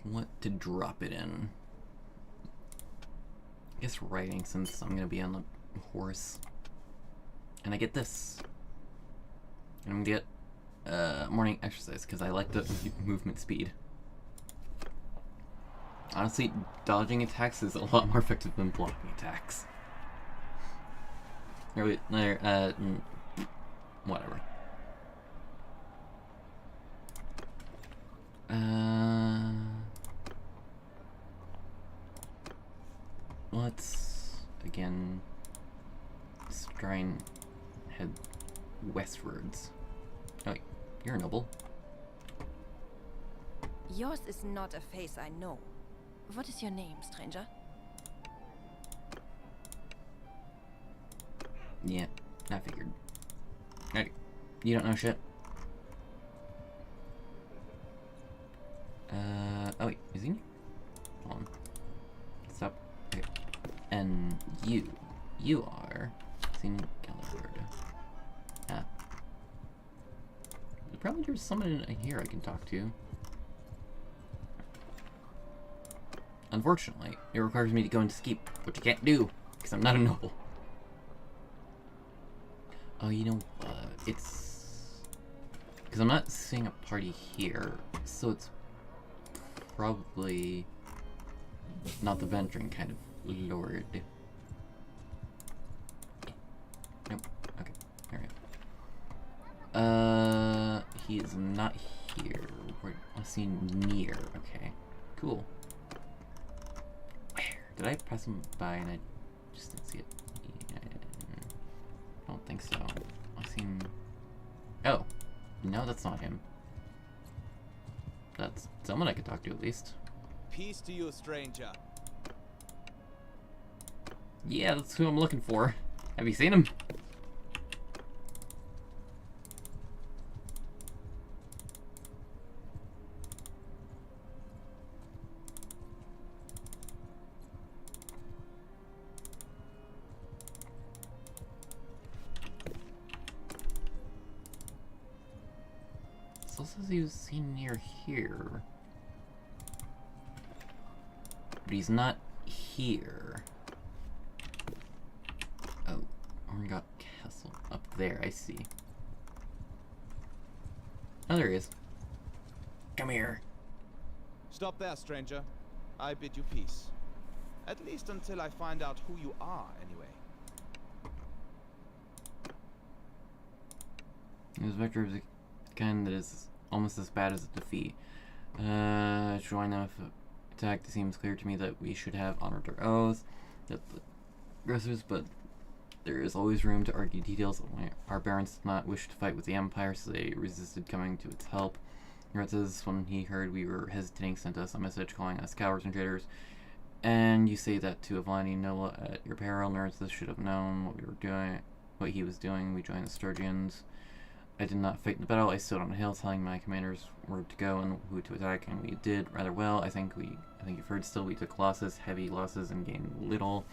what to drop it in? I guess riding, since I'm gonna be on the horse. And I get this. And I'm gonna get morning exercise because I like the movement speed. Honestly, dodging attacks is a lot more effective than blocking attacks. Or wait, whatever. Let's again just try and head westwards. Oh, you're a noble. Yours is not a face I know. What is your name, stranger? Yeah, I figured. Okay, you don't know shit. Oh wait, is he? Hold on. Stop. Okay. And you are seen Calradia. Ah. Probably there's someone in here I can talk to. Unfortunately, it requires me to go into Skeep, which I can't do, because I'm not a noble. Oh, you know what? It's... because I'm not seeing a party here, so it's probably not the venturing kind of lord. Nope. Okay. Alright. He is not here. I see near. Okay. Cool. Where? Did I pass him by and I just didn't see it? Yeah, I don't think so. I seen... oh. No, that's not him. That's someone I could talk to at least. Peace to you, stranger. Yeah, that's who I'm looking for. Have you seen him? It also says he was seen near here. But he's not here. Oh, Orngot Castle. Up there, I see. Oh, there he is. Come here. Stop there, stranger. I bid you peace. At least until I find out who you are, anyway. This vector is the kind that is almost as bad as a defeat. Join them if attacked. It seems clear to me that we should have honored our oaths, that the aggressors, but there is always room to argue details. Our barons did not wish to fight with the Empire, so they resisted coming to its help. Says when he heard we were hesitating, sent us a message calling us cowards and traitors. And you say that to Avani Nola at your peril. Nurses should have known what we were doing, what he was doing. We joined the Sturgians. I did not fight in the battle. I stood on a hill telling my commanders where to go and who to attack, and we did rather well. I think you've heard still we took losses, heavy losses, and gained little.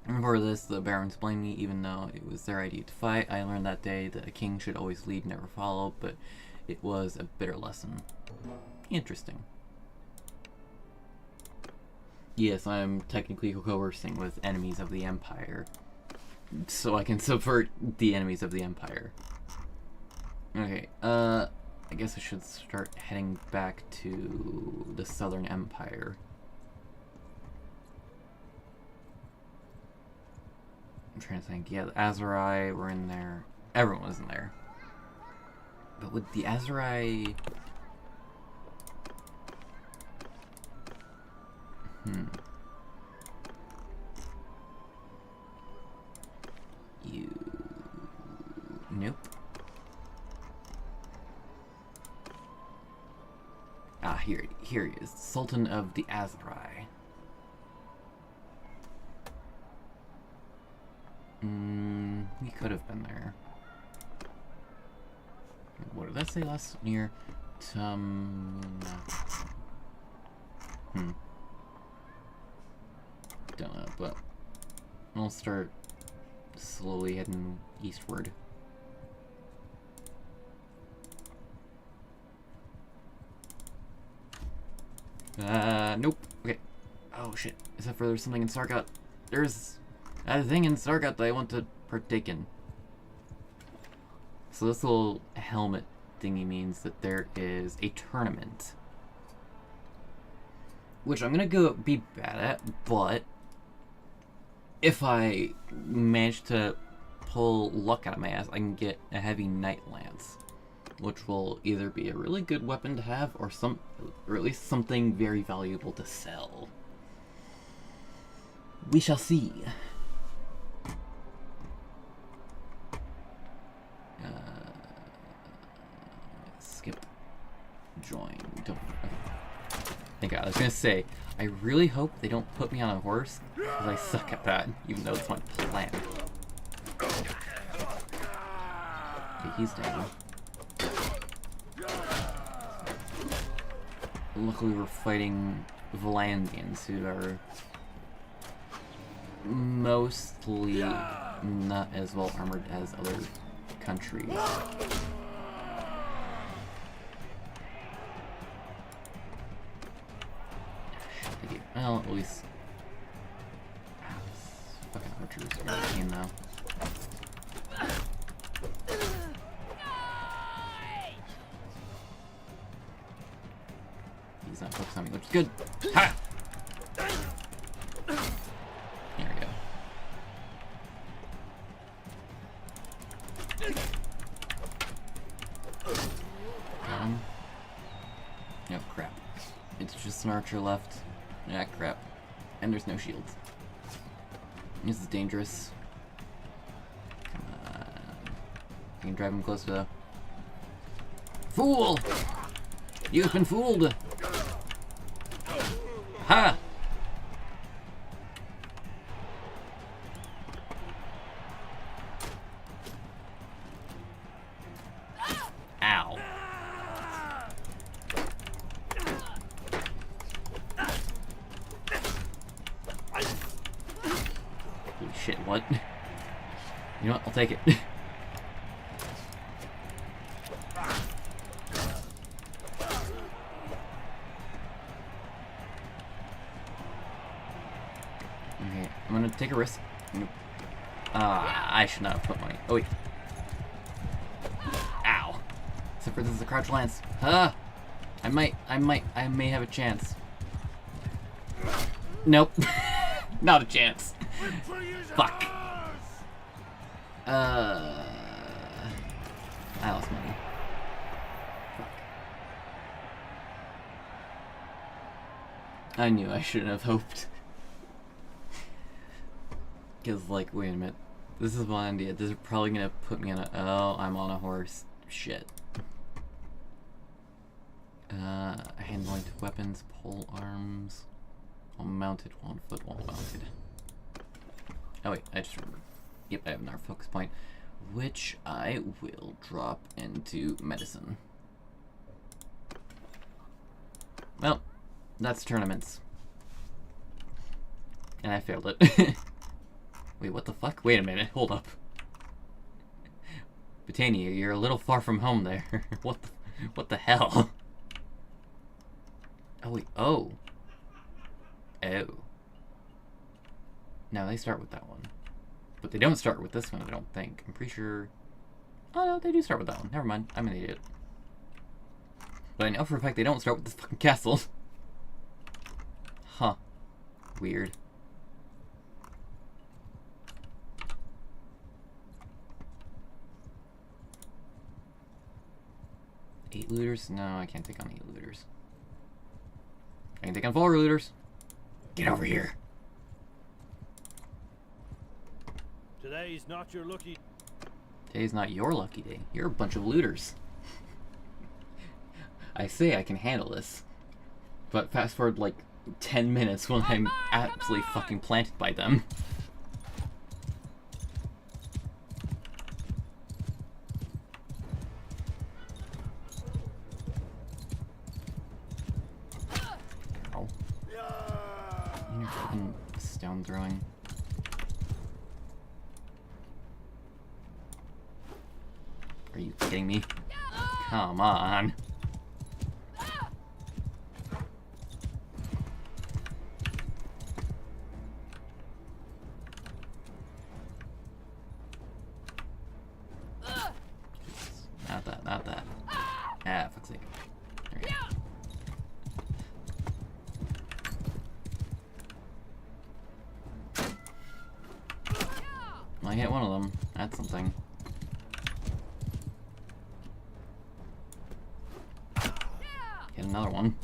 And for this, the barons blamed me, even though it was their idea to fight. I learned that day that a king should always lead, never follow, but it was a bitter lesson. Interesting. Yes, I'm technically coercing with enemies of the Empire, so I can subvert the enemies of the Empire. Okay, I guess I should start heading back to the Southern Empire. I'm trying to think. Yeah, the Azurai were in there. Everyone was in there. But would the Azurai... Nope. Ah, here he is. Sultan of the Azurai. He could have been there. What did that say last year? Don't know, but I'll start slowly heading eastward. Nope. Okay. Oh shit. Except for there's something in Sargot. There's a thing in Sargot that I want to partake in. So this little helmet thingy means that there is a tournament. Which I'm gonna go be bad at, but if I manage to pull luck out of my ass, I can get a heavy Knight Lance. Which will either be a really good weapon to have, or at least something very valuable to sell. We shall see. Skip. Join. Don't. Thank God. I was gonna say, I really hope they don't put me on a horse, because I suck at that, even though it's my plan. Okay, he's down. Luckily we're fighting Valandians, who are mostly not as well armored as other countries. Well, at least... fucking archers are really keen, though. He's not focused on me, which is good. Ha! There we go. Got him. No, crap. It's just an archer left. Yeah, crap. And there's no shields. This is dangerous. Come on. You can drive him closer, though. Fool! You've been fooled! Ha! Ow. Holy shit, what? You know what? I'll take it. I'm gonna take a risk. I should not have put my... Oh, wait. Ow. Except for this is a crouch lance. I may have a chance. Nope. Not a chance. Fuck. I lost money. Fuck. I knew I shouldn't have hoped. Because, like, wait a minute. This is my idea. This is probably gonna put me on a... Oh, I'm on a horse. Shit. Handling to weapons, pole arms. Wall mounted, 1 foot wall mounted. Oh wait, I just remembered. Yep, I have another focus point, which I will drop into medicine. Well, that's tournaments. And I failed it. Wait, what the fuck? Wait a minute, hold up. Botania, you're a little far from home there. What the hell? Oh wait, oh. Oh. No, they start with that one. But they don't start with this one, I don't think. I'm pretty sure... Oh no, they do start with that one. Never mind, I'm an idiot. But I know for a fact they don't start with this fucking castle. Huh. Weird. Eight looters? No, I can't take on 8 looters. I can take on 4 looters. Get over here. Today's not your lucky... Today's not your lucky day. You're a bunch of looters. I say I can handle this. But fast forward like 10 minutes when I'm absolutely fucking planted by them. Ow. You're fucking stone throwing. Are you kidding me? Come on. Not that. Ah, fuck's sake. There we go. I hit one of them. That's something. Hit another one.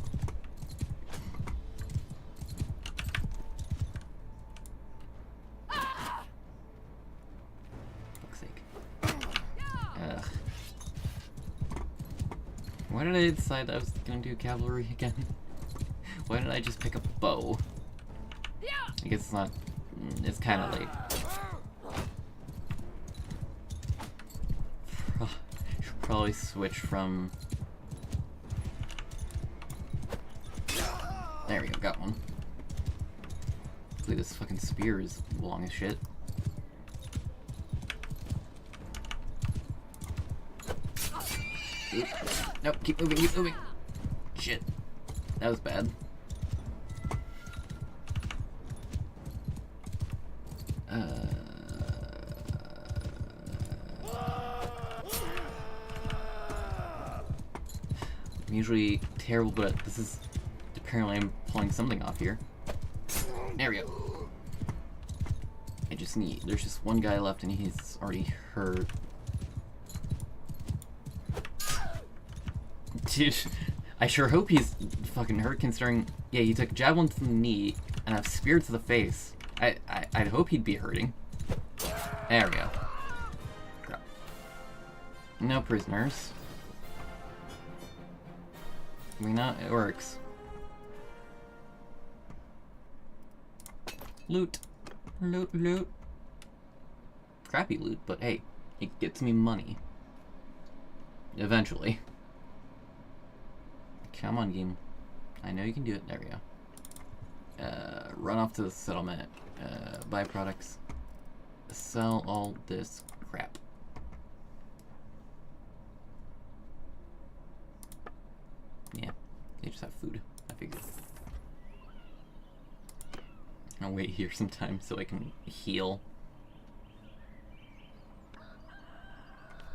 Fuck's sake. Ugh. Why did I decide I was gonna do cavalry again? Why did I just pick a bow? I guess it's not... It's kinda late. Should probably switch from... There we go, got one. Hopefully this fucking spear is long as shit. Oop. Nope, keep moving, keep moving. Shit. That was bad. I'm usually terrible, but this is... Apparently I'm pulling something off here. There we go. I just need... There's just one guy left and he's already hurt. Dude, I sure hope he's fucking hurt considering... Yeah, he took a javelin to the knee and a spear to the face. I'd hope he'd be hurting. There we go. Crap. No prisoners. We know it works. Loot. Loot, loot. Crappy loot, but hey, it gets me money. Eventually. Come on, game. I know you can do it. There we go. Run off to the settlement. Buy products. Sell all this crap. Yeah, they just have food. I figured. I'll wait here sometime so I can heal.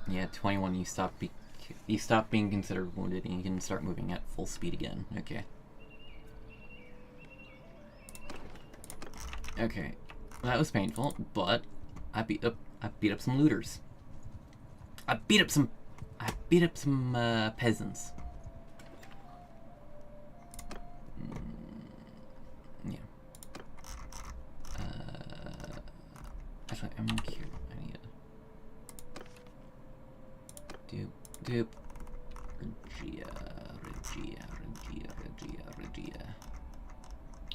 Yeah, 21. You stop being considered wounded, and you can start moving at full speed again. Okay. Okay, that was painful, but I beat up some looters. I beat up some peasants. Yeah. Actually, I'm curious. I need Dupe. Regia.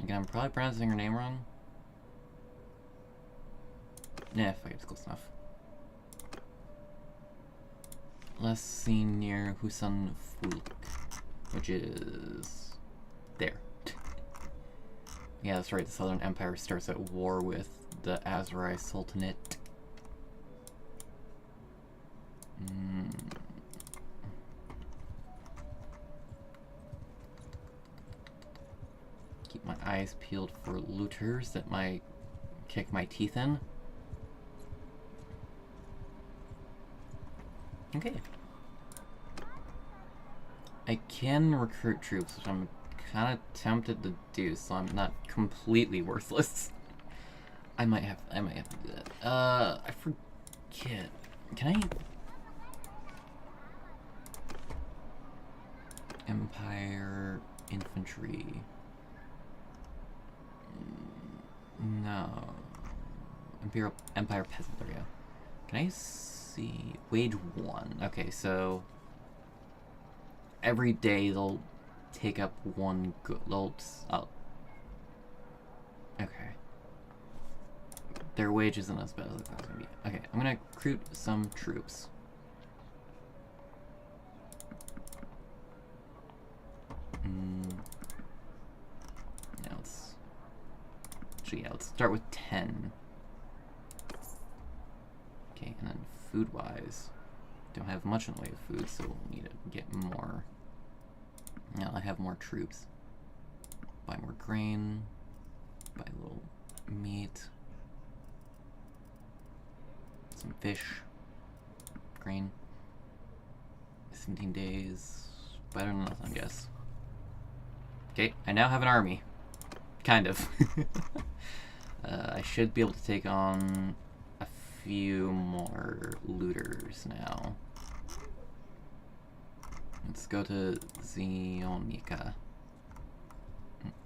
Again, I'm probably pronouncing her name wrong. Nah, fuck it, it's close enough. Last seen near Husan Fulk, which is there. Yeah, that's right, the Southern Empire starts at war with the Azerai Sultanate. Keep my eyes peeled for looters that might kick my teeth in. Okay. I can recruit troops, which I'm kind of tempted to do, so I'm not completely worthless. I might have to do that. I forget. Can I? Empire infantry. No. Empire peasant. There we go. Can I see wage 1? Okay, so every day they'll take up one good. Oh. Okay. Their wage isn't as bad as I thought it was gonna be. Okay, I'm gonna recruit some troops. Let's start with 10. Okay, and then food-wise, don't have much in the way of food, so we'll need to get more. Now I have more troops. Buy more grain. Buy a little meat. Some fish. Grain. 17 days. Better than nothing, I guess. Okay, I now have an army. Kind of. I should be able to take on a few more looters now. Let's go to Zionika.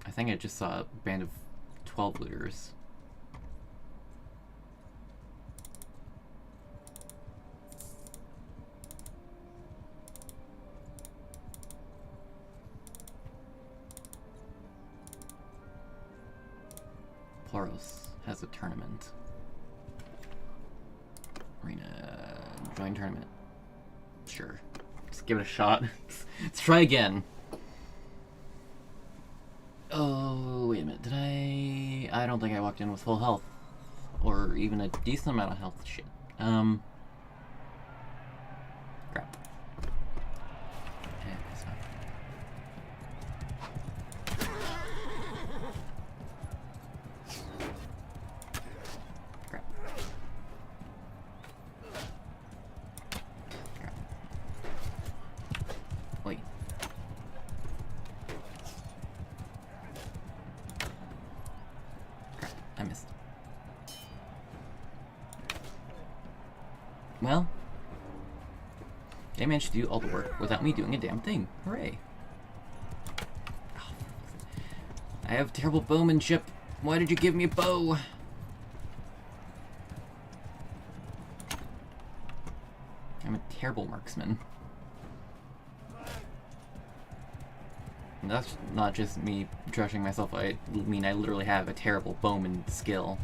I think I just saw a band of 12 looters. Poros has a tournament. Arena. Join tournament. Sure. Just give it a shot. Let's try again. Oh, wait a minute. Did I don't think I walked in with full health. Or even a decent amount of health. Shit. Crap. Well, they managed to do all the work without me doing a damn thing. Hooray. Oh, I have terrible bowmanship. Why did you give me a bow? I'm a terrible marksman. And that's not just me trashing myself. I mean, I literally have a terrible bowman skill.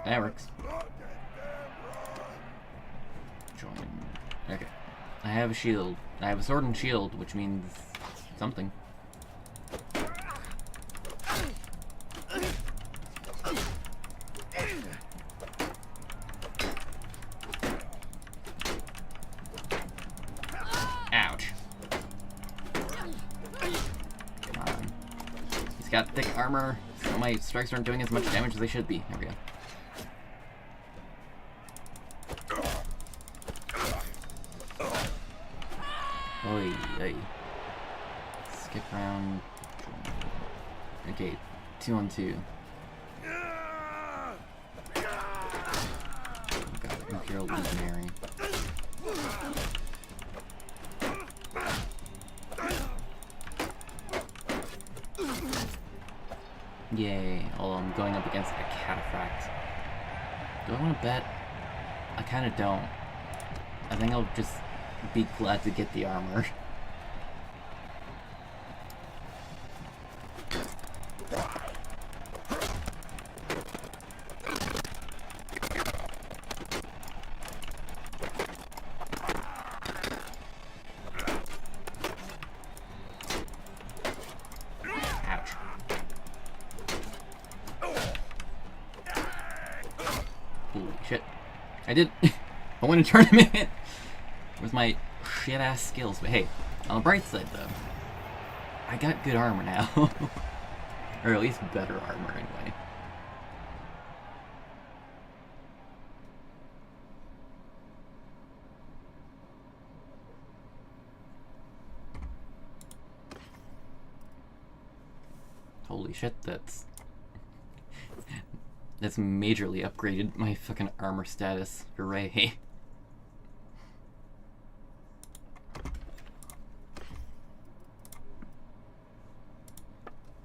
That works. Join. Okay. I have a shield. I have a sword and shield, which means something. Ouch. Come on. He's got thick armor, so my strikes aren't doing as much damage as they should be. There we go. Oi, oi. Skip round. Okay, 2-on-2. Got Imperial Legionary. Yay, although I'm going up against a cataphract. Do I want to bet? I kind of don't. I think I'll just be glad to get the armor. Ouch. Holy shit. I did. I won a tournament with my shit-ass skills, but hey, on the bright side though, I got good armor now. Or at least better armor anyway. Holy shit, that's majorly upgraded my fucking armor status. Hooray.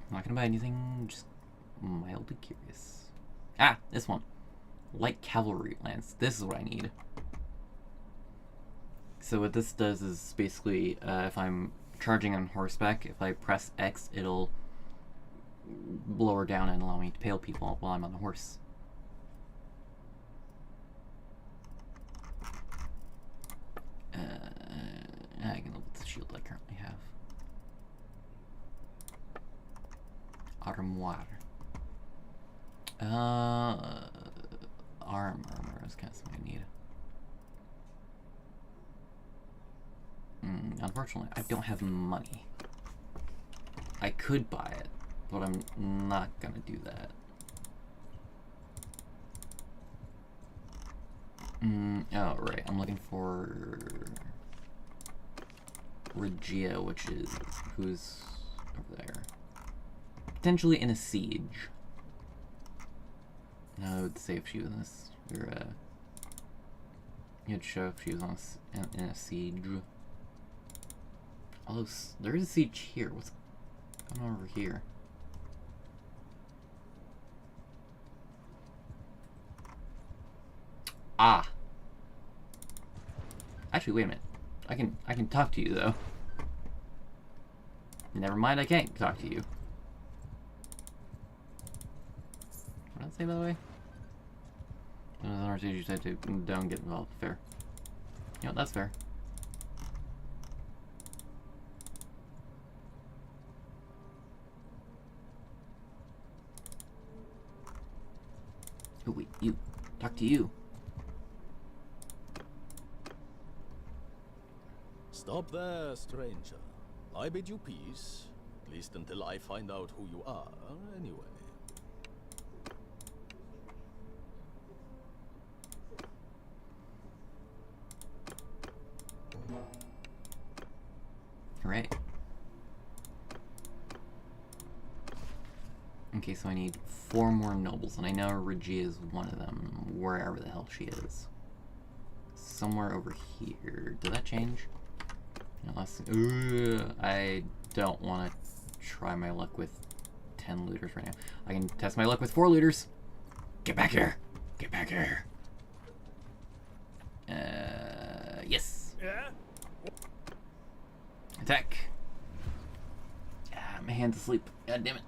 I'm not gonna buy anything, just mildly curious. Ah, this one. Light cavalry lance. This is what I need. So what this does is basically, if I'm charging on horseback, if I press X, it'll lower down and allow me to pale people while I'm on the horse. I can look at the shield I currently have. Armoire. Armor is kind of something I need. Unfortunately, I don't have money. I could buy it, but I'm not gonna do that. Oh, right. I'm looking for Regia, which is who's over there. Potentially in a siege. I would say if she was in this, or you'd show if she was on in a siege. Although there is a siege here. What's going on over here? Ah. Actually, wait a minute. I can talk to you though. Never mind, I can't talk to you. What did I say, by the way? You said to don't get involved. Fair. You know, that's fair. Oh wait, you. Talk to you. Stop there, stranger. I bid you peace, at least until I find out who you are, anyway. Right. Okay, so I need 4 more nobles, and I know Regia is one of them, wherever the hell she is. Somewhere over here. Did that change? Unless, I don't want to try my luck with 10 looters right now. I can test my luck with 4 looters. Get back here! Get back here! Yes! Yeah? Attack! Ah, my hand's asleep. God damn it.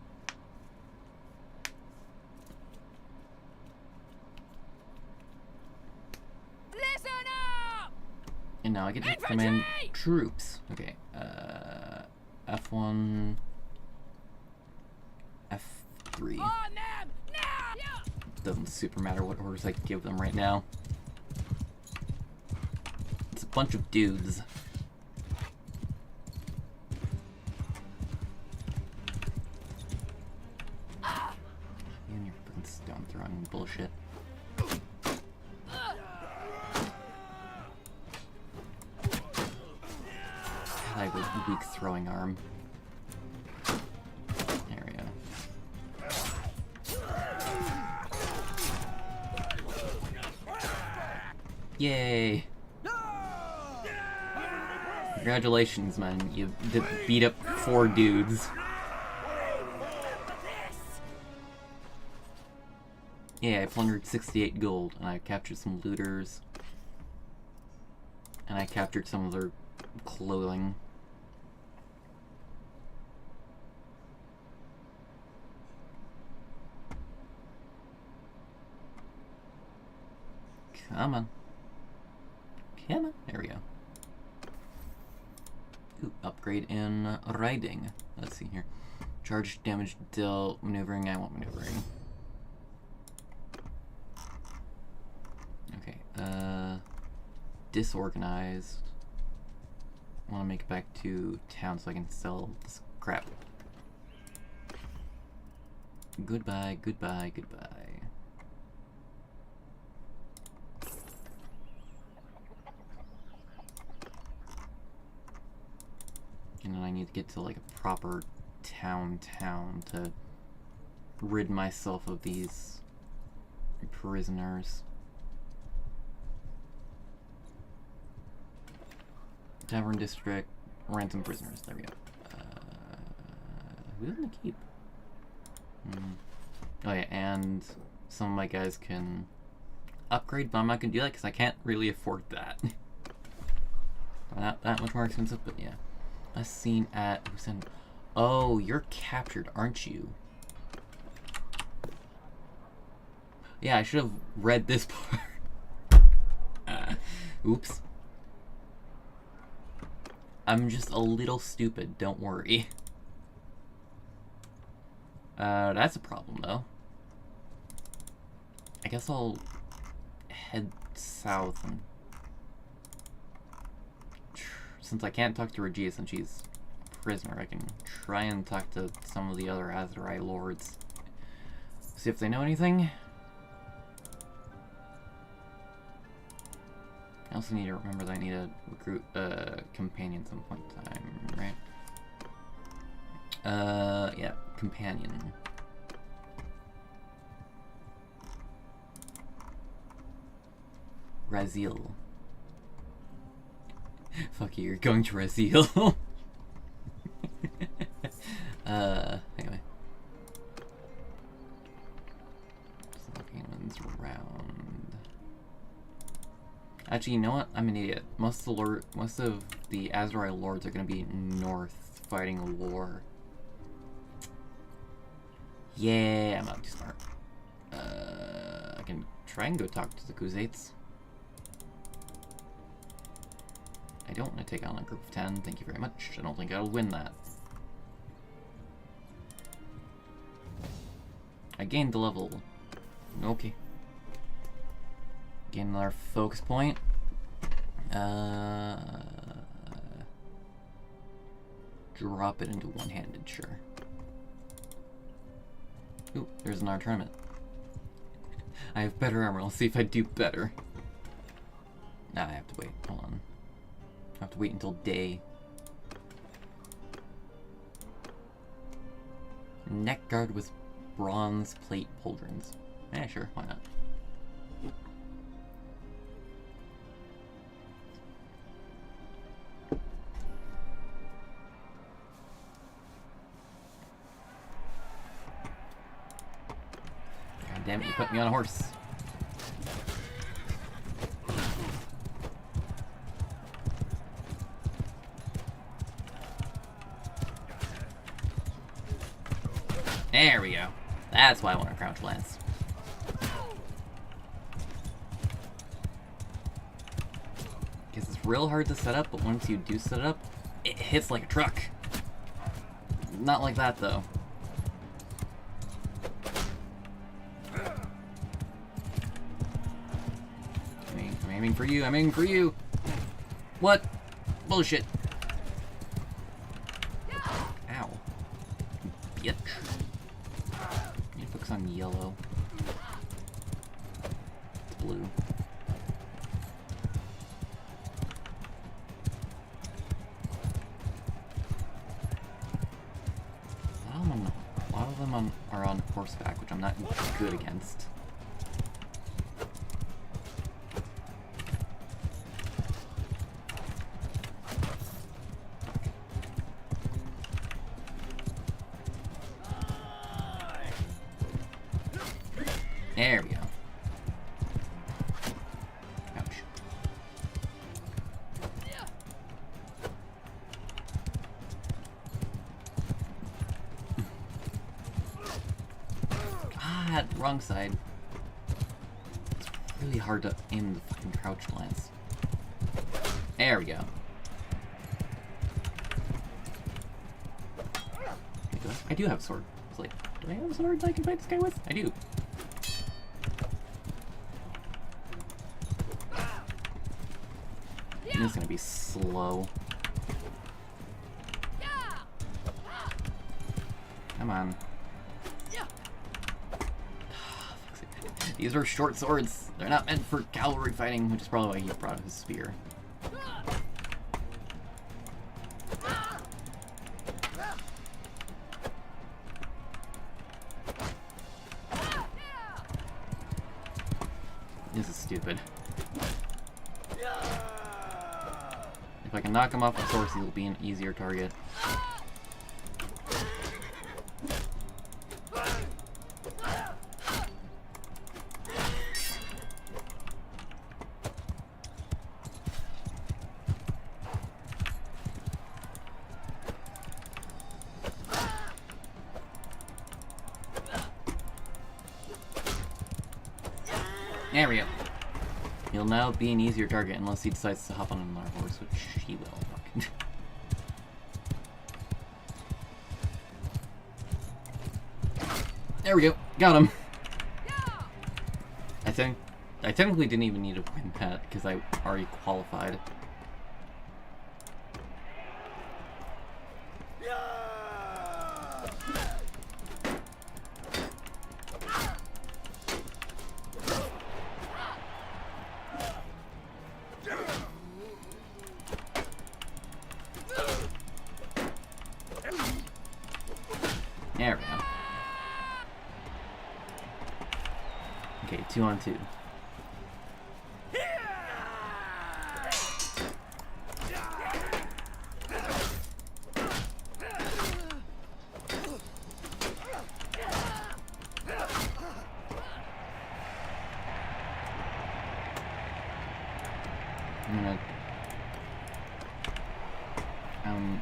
Listen up! And now I get to command troops. Okay, F1, F3. On them now! Doesn't super matter what orders I give them right now. It's a bunch of dudes. And your fucking stone throwing bullshit. I have a weak throwing arm. There we go. Yay! Congratulations, man. You beat up 4 dudes. Yeah, I plundered 68 gold, and I captured some looters. And I captured some of their clothing. Come on. Come on. There we go. Ooh, upgrade in riding. Let's see here. Charge damage dealt. Maneuvering. I want maneuvering. Okay. Disorganized. I want to make it back to town so I can sell this crap. Goodbye, goodbye, goodbye. And then I need to get to like a proper town to rid myself of these prisoners. Tavern district, ransom prisoners. There we go. Who's in the keep? Oh yeah, and some of my guys can upgrade, but I'm not gonna do that because I can't really afford that. Not that much more expensive, but yeah. Last seen at who sent? Oh, you're captured, aren't you? Yeah, I should have read this part. Oops. I'm just a little stupid, don't worry. That's a problem, though. I guess I'll head south and... Since I can't talk to Regia since she's a prisoner, I can try and talk to some of the other Azurai lords. See if they know anything. I also need to remember that I need to recruit a companion at some point in time, right? Yeah, companion. Razil. Fuck you, you're going to Razil. Anyway. Just looking what's around. Actually, you know what? I'm an idiot. Most of the Azurai lords are gonna be north fighting a war. Yeah, I'm not too smart. I can try and go talk to the Khuzaits. I don't want to take on a group of 10, thank you very much. I don't think I'll win that. I gained the level. Okay. Gain another focus point. Drop it into one-handed, sure. Ooh, there's another tournament. I have better armor, I'll see if I do better. Nah, I have to wait, hold on. I have to wait until day. Neck guard with bronze plate pauldrons. Yeah, sure, why not? God damn it, you put me on a horse. There we go. That's why I want to crouch lance. Because it's real hard to set up, but once you do set it up, it hits like a truck. Not like that, though. I'm aiming for you, I'm aiming for you! What? Bullshit. Ow. Bitch. Focus on yellow. Blue. A lot of them are on horseback, which I'm not good against. There we go. Ouch. Ah, wrong side. It's really hard to aim the fucking crouch lance. There we go. I do have a sword. It's like, do I have a sword that I can fight this guy with? I do. This is gonna be slow. Come on. These are short swords. They're not meant for cavalry fighting, which is probably why he brought his spear. This is stupid. If I can knock him off his horse, he'll be an easier target. There we go. He'll now be an easier target unless he decides to hop on another horse, which he will. There we go. Got him. I technically didn't even need to win that because I already qualified. There we go. Okay, 2 on 2.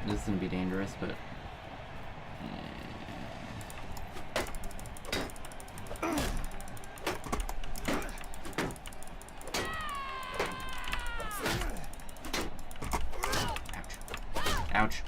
This is gonna be dangerous, but ouch.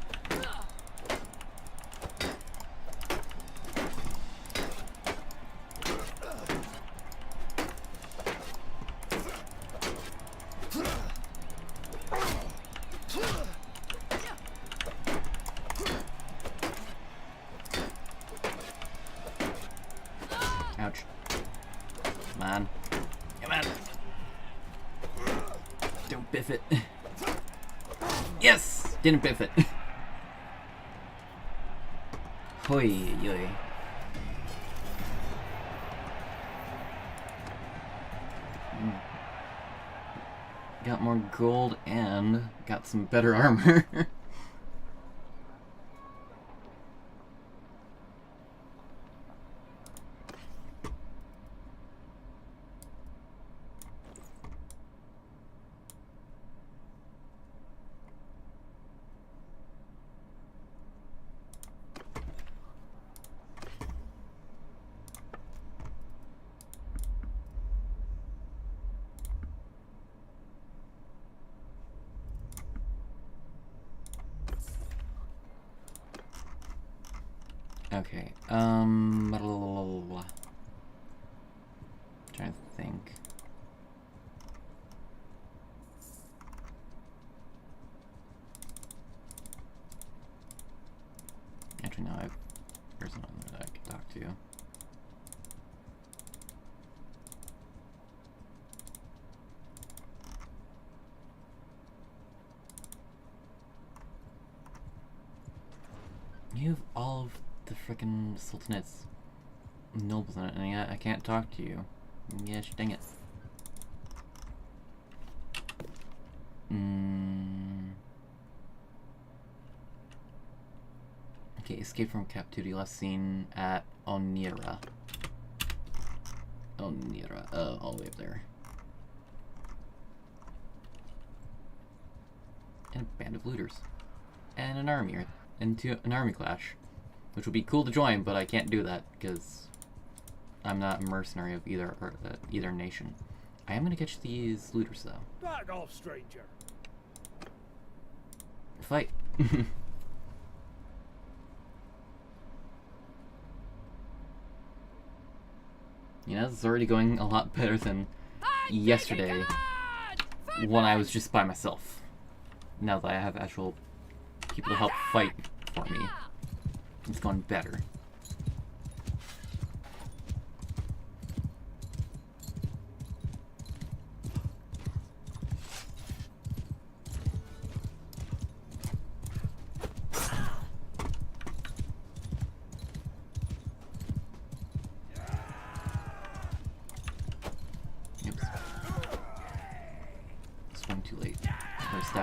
Ouch. Come on. Come on. Don't biff it. Yes! Didn't biff it. Hoi yoy. Got more gold and got some better armor. Okay, blah, blah, blah, blah, blah. Trying to think. Actually, no, there's another that I can talk to. You have all of the frickin' Sultanate's nobles in it, and yet I can't talk to you. Yes, dang it. Okay, escape from captivity, last seen at Onira. Onira, all the way up there. And a band of looters. And an army, into an army clash. Which would be cool to join, but I can't do that, because I'm not a mercenary of either nation. I am gonna catch these looters though. Back off, stranger. Fight. You know, this is already going a lot better than yesterday when I was just by myself. Now that I have actual people to help fight for me, it's going better.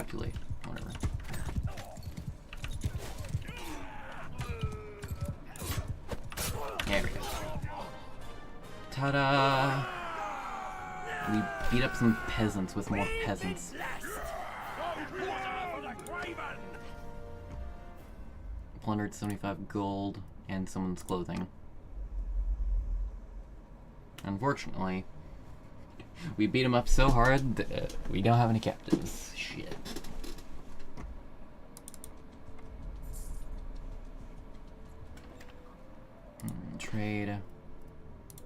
Too late. Whatever. There we go. Ta-da! We beat up some peasants with more peasants. Plundered 75 gold and someone's clothing. Unfortunately, we beat him up so hard that we don't have any captives. Shit. Trade.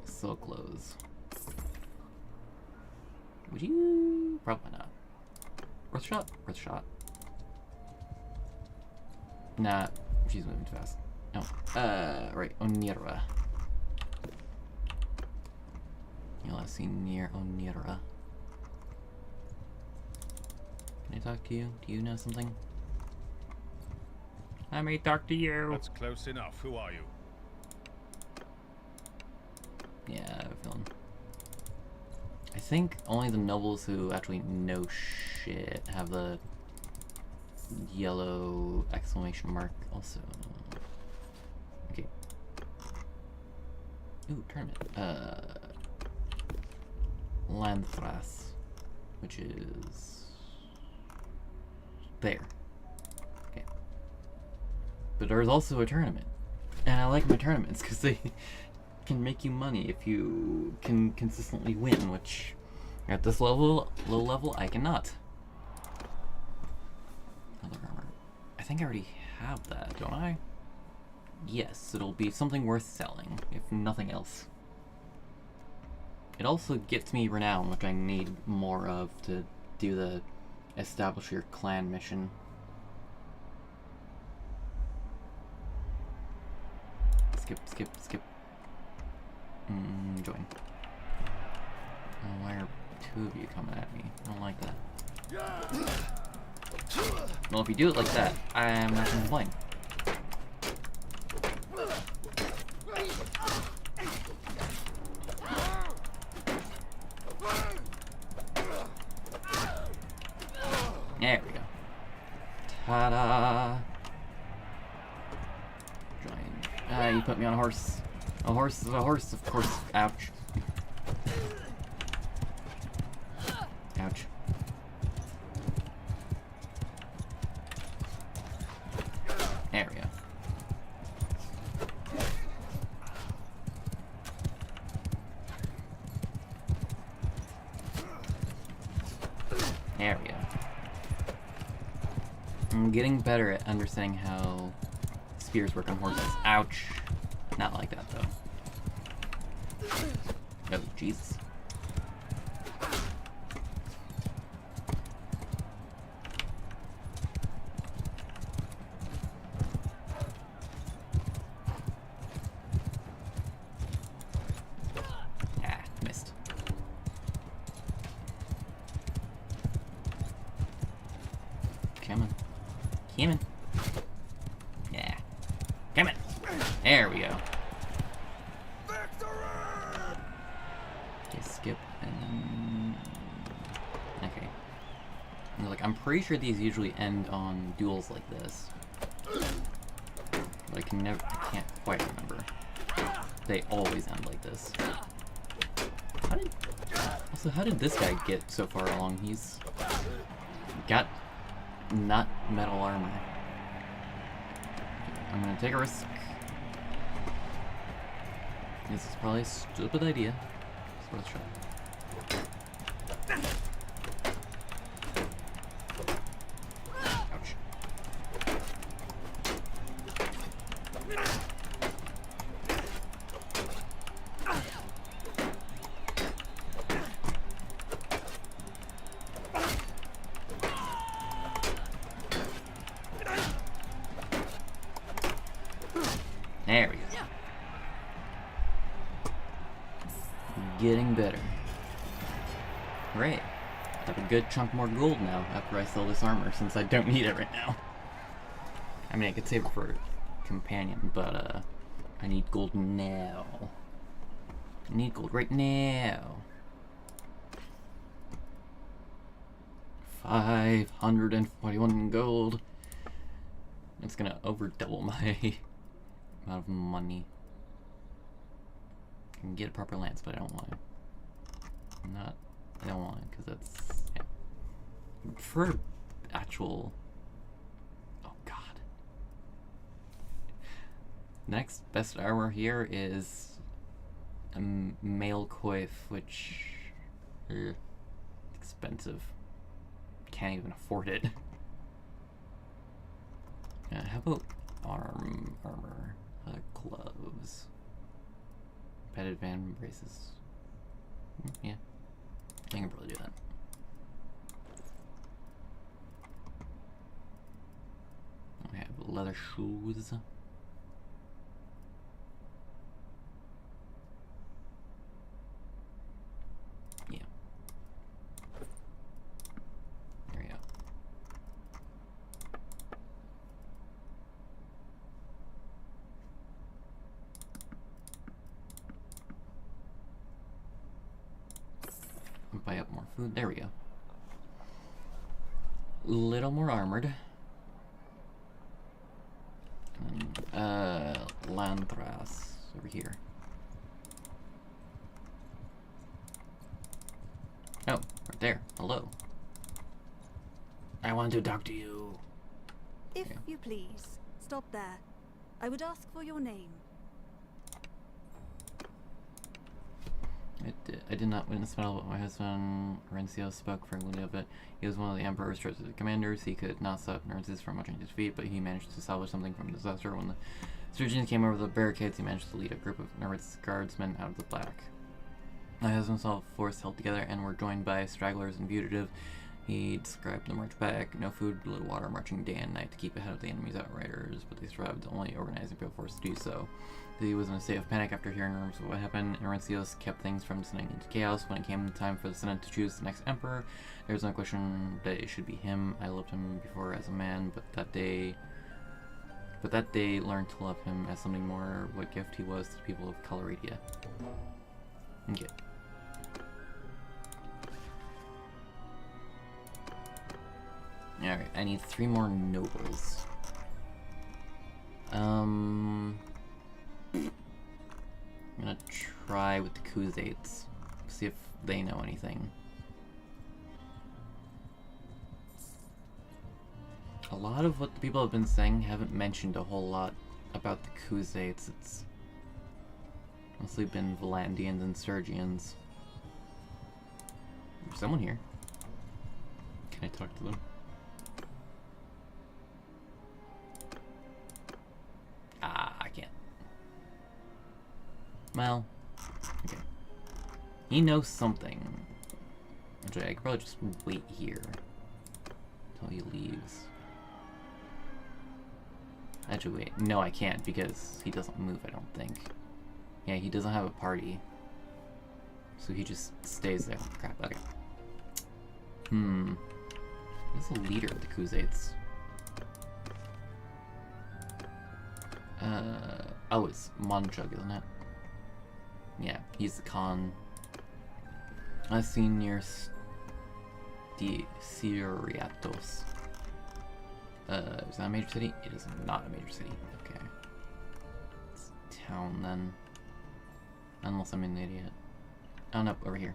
Sell clothes. Would you? Probably not. Worth shot? Worth shot. Nah, she's moving too fast. Oh, right. Onira. You'll see near Onira. Can I talk to you? Do you know something? I may talk to you. That's close enough. Who are you? Yeah, I have a feeling. I think only the nobles who actually know shit have the yellow exclamation mark also. Okay. Ooh, tournament. Landthras, which is there. Okay. But there's also a tournament. And I like my tournaments because they can make you money if you can consistently win, which at this low level I cannot. Other armor. I think I already have that, don't I? Yes, it'll be something worth selling, if nothing else. It also gets me renown, which I need more of to do the establish your clan mission. Skip. Join. Oh, why are two of you coming at me? I don't like that. Well, if you do it like that, I'm not gonna complain. There we go. Ta-da! Join. You put me on a horse. A horse is a horse, of course. Ouch. Ouch. There we go. There we go. I'm getting better at understanding how spears work on horses. Ouch. Not like that, though. Oh, Jesus. Ah, missed. Come on. Come on. Yeah. Come on. There we go. Okay, skip and okay. And like, I'm pretty sure these usually end on duels like this. But I can't quite remember. They always end like this. How did this guy get so far along? He's got not metal armor. I'm gonna take a risk. This is probably a stupid idea. It's worth a shot. Ouch. There we go. Getting better. Great. I have a good chunk more gold now after I sell this armor, since I don't need it right now. I mean, I could save it for companion, but I need gold now. I need gold right now. 541 gold. It's gonna over double my amount of money. I can get a proper lance, but I don't want it. I don't want it because that's, yeah. For actual, oh god. Next best armor here is a male coif, which expensive. Can't even afford it. How about armor, gloves, padded van braces? Yeah, I can probably do that. I have leather shoes. Yeah. There we go. Buy up more food. There we go. Little more armored. Landras over here. Oh, right there. Hello. I want to talk to you. If you please, stop there. I would ask for your name. I did not witness the battle, but my husband, Rencio, spoke frequently of it. He was one of the Emperor's trusted commanders. He could not stop Nerses from watching his feet, but he managed to salvage something from disaster. When the surgeons came over the barricades, he managed to lead a group of Nervitz guardsmen out of the black. My husband saw a force held together and were joined by stragglers and fugitive. He described the march back. No food, little water, marching day and night to keep ahead of the enemy's outriders, but they survived, only organizing people forced to do so. He was in a state of panic after hearing rumors of what happened, and Rencios kept things from descending into chaos. When it came time for the Senate to choose the next emperor, there was no question that it should be him. I loved him before as a man, but that day learned to love him as something more. What gift he was to the people of Calradia. Okay. Alright, I need 3 more nobles. I'm gonna try with the Khuzaits. See if they know anything. A lot of what the people have been saying haven't mentioned a whole lot about the Khuzaits. It's mostly been Valandians and Sergians. There's someone here. Can I talk to them? I can't. Well, okay. He knows something. Actually, I could probably just wait here until he leaves. Actually, wait. No, I can't because he doesn't move, I don't think. Yeah, he doesn't have a party. So he just stays there. Crap, okay. Who's the leader of the Khuzaits? Oh, it's Monchug, isn't it? Yeah, he's the Khan. Senior Siriatos. Is that a major city? It is not a major city. Okay. It's a town then. Unless I'm an idiot. Oh no, over here.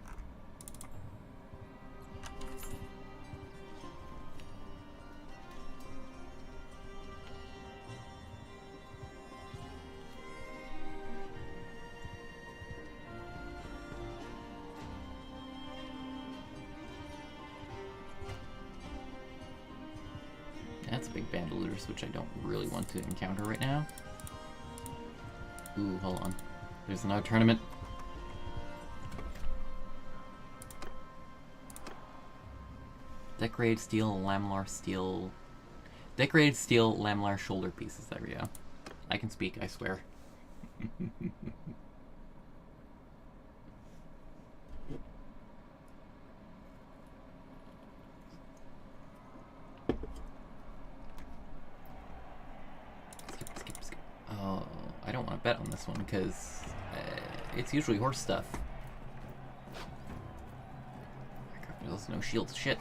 big band of looters, which I don't really want to encounter right now. Ooh, hold on. There's another tournament. Decorated steel, lamellar steel... Decorated steel, lamellar shoulder pieces. There we go. I can speak, I swear. Skip. Oh, I don't want to bet on this one because it's usually horse stuff. There's no shields. Shit.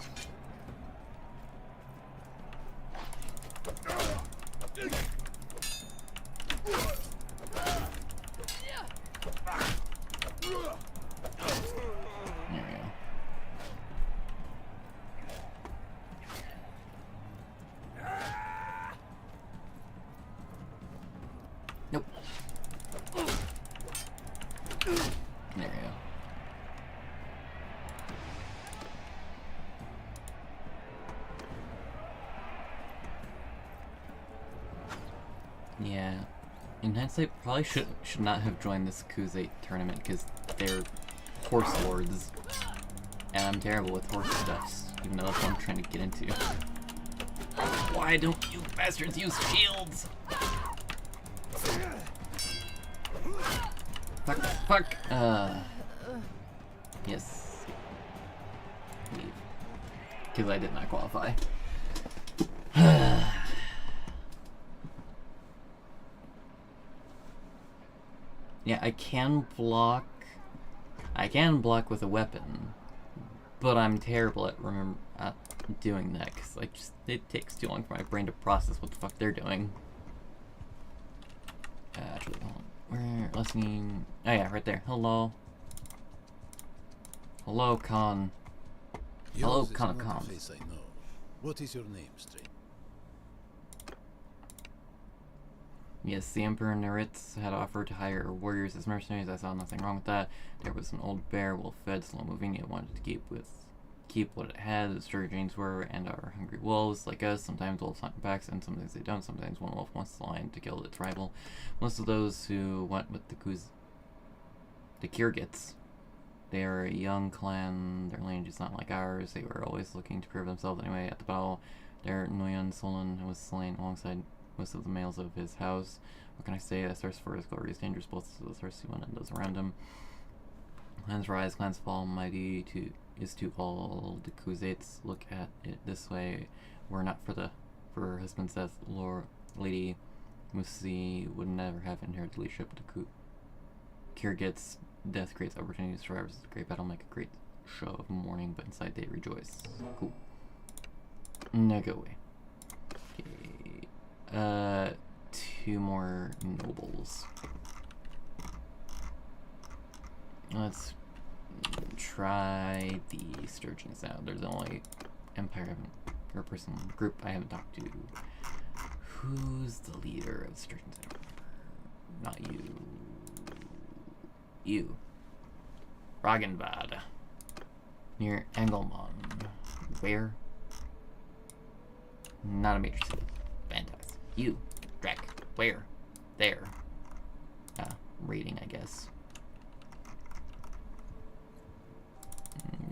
Yeah, in hindsight, probably should not have joined this Kuze tournament because they're horse lords, and I'm terrible with horse stuffs, even though that's what I'm trying to get into. Why don't you bastards use shields? Fuck. Yes. Leave. Because I did not qualify. Yeah, I can block with a weapon, but I'm terrible at doing that because it takes too long for my brain to process what the fuck they're doing. Actually, hold on. We're listening. Oh yeah, right there. Hello. Hello, Khan. Hello, Khan. Face I know. What is your name, stranger? Yes, the Emperor Neritz had offered to hire warriors as mercenaries. I saw nothing wrong with that. There was an old bear, well-fed, slow-moving. It wanted to keep what it had. The Sturgeons were, and are hungry wolves like us. Sometimes wolves hunt packs, and sometimes they don't. Sometimes one wolf wants the lion to kill its rival. Most of those who went with the Kirgits, they are a young clan. Their lineage is not like ours. They were always looking to prove themselves anyway. At the battle, their Nguyen Solon was slain alongside most of the males of his house. What can I say? That thirst for his glory is dangerous both to the thirsty one and those around him. Clans rise, clans fall. Mighty is to all the Kuzates. Look at it this way: were not for her husband's death, Lady Musi would never have inherited the leadership of the Kirgits. Death creates opportunities. Survivors of the great battle make a great show of mourning, but inside they rejoice. Cool. Now go away. Okay. 2 more nobles. Let's try the Sturgeons out. There's the only Empire or person group I haven't talked to. Who's the leader of Sturgeons? I don't remember. Not you. You. Ragenbad. Near Engelmann. Where? Not a major city. Fantastic. You. Drek. Where? There. Raiding, I guess.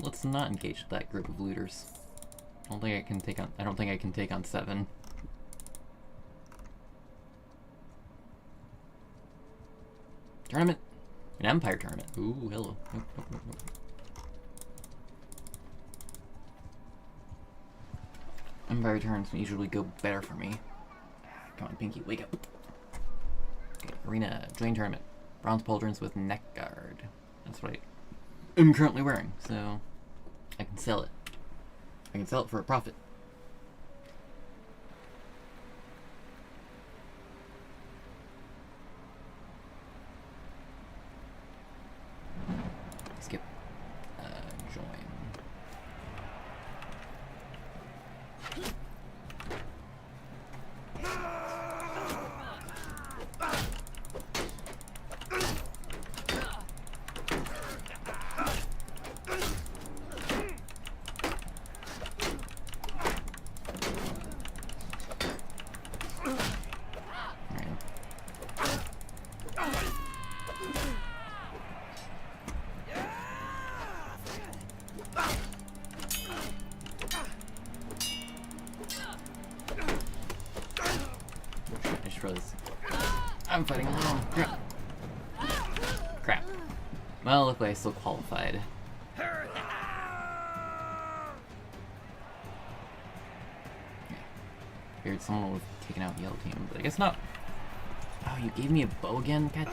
Let's not engage with that group of looters. I don't think I can take on 7. Tournament. An Empire tournament. Ooh, hello. Nope. Empire tournaments usually go better for me. Come on, Pinky, wake up. Okay, arena, join tournament. Bronze pauldrons with neck guard. That's what I am currently wearing, so I can sell it. I can sell it for a profit. Skip. Join. I'm fighting alone. Crap. Crap. Well, look like I still qualified. Figured someone would have taken out the yellow team, but I guess not. Oh, you gave me a bow again? God.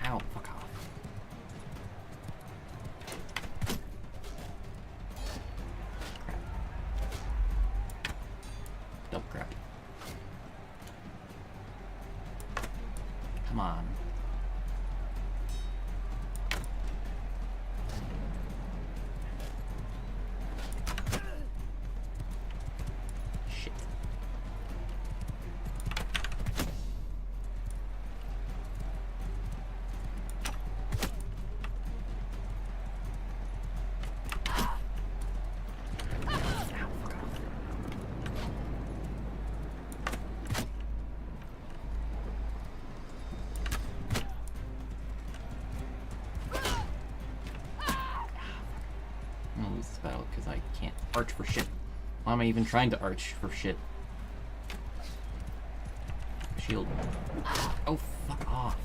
Ow, fuck off. Crap. Double crap. Come on. Shit. I'm gonna lose this battle because I can't arch for shit. Why am I even trying to arch for shit? Shield. Oh, fuck off.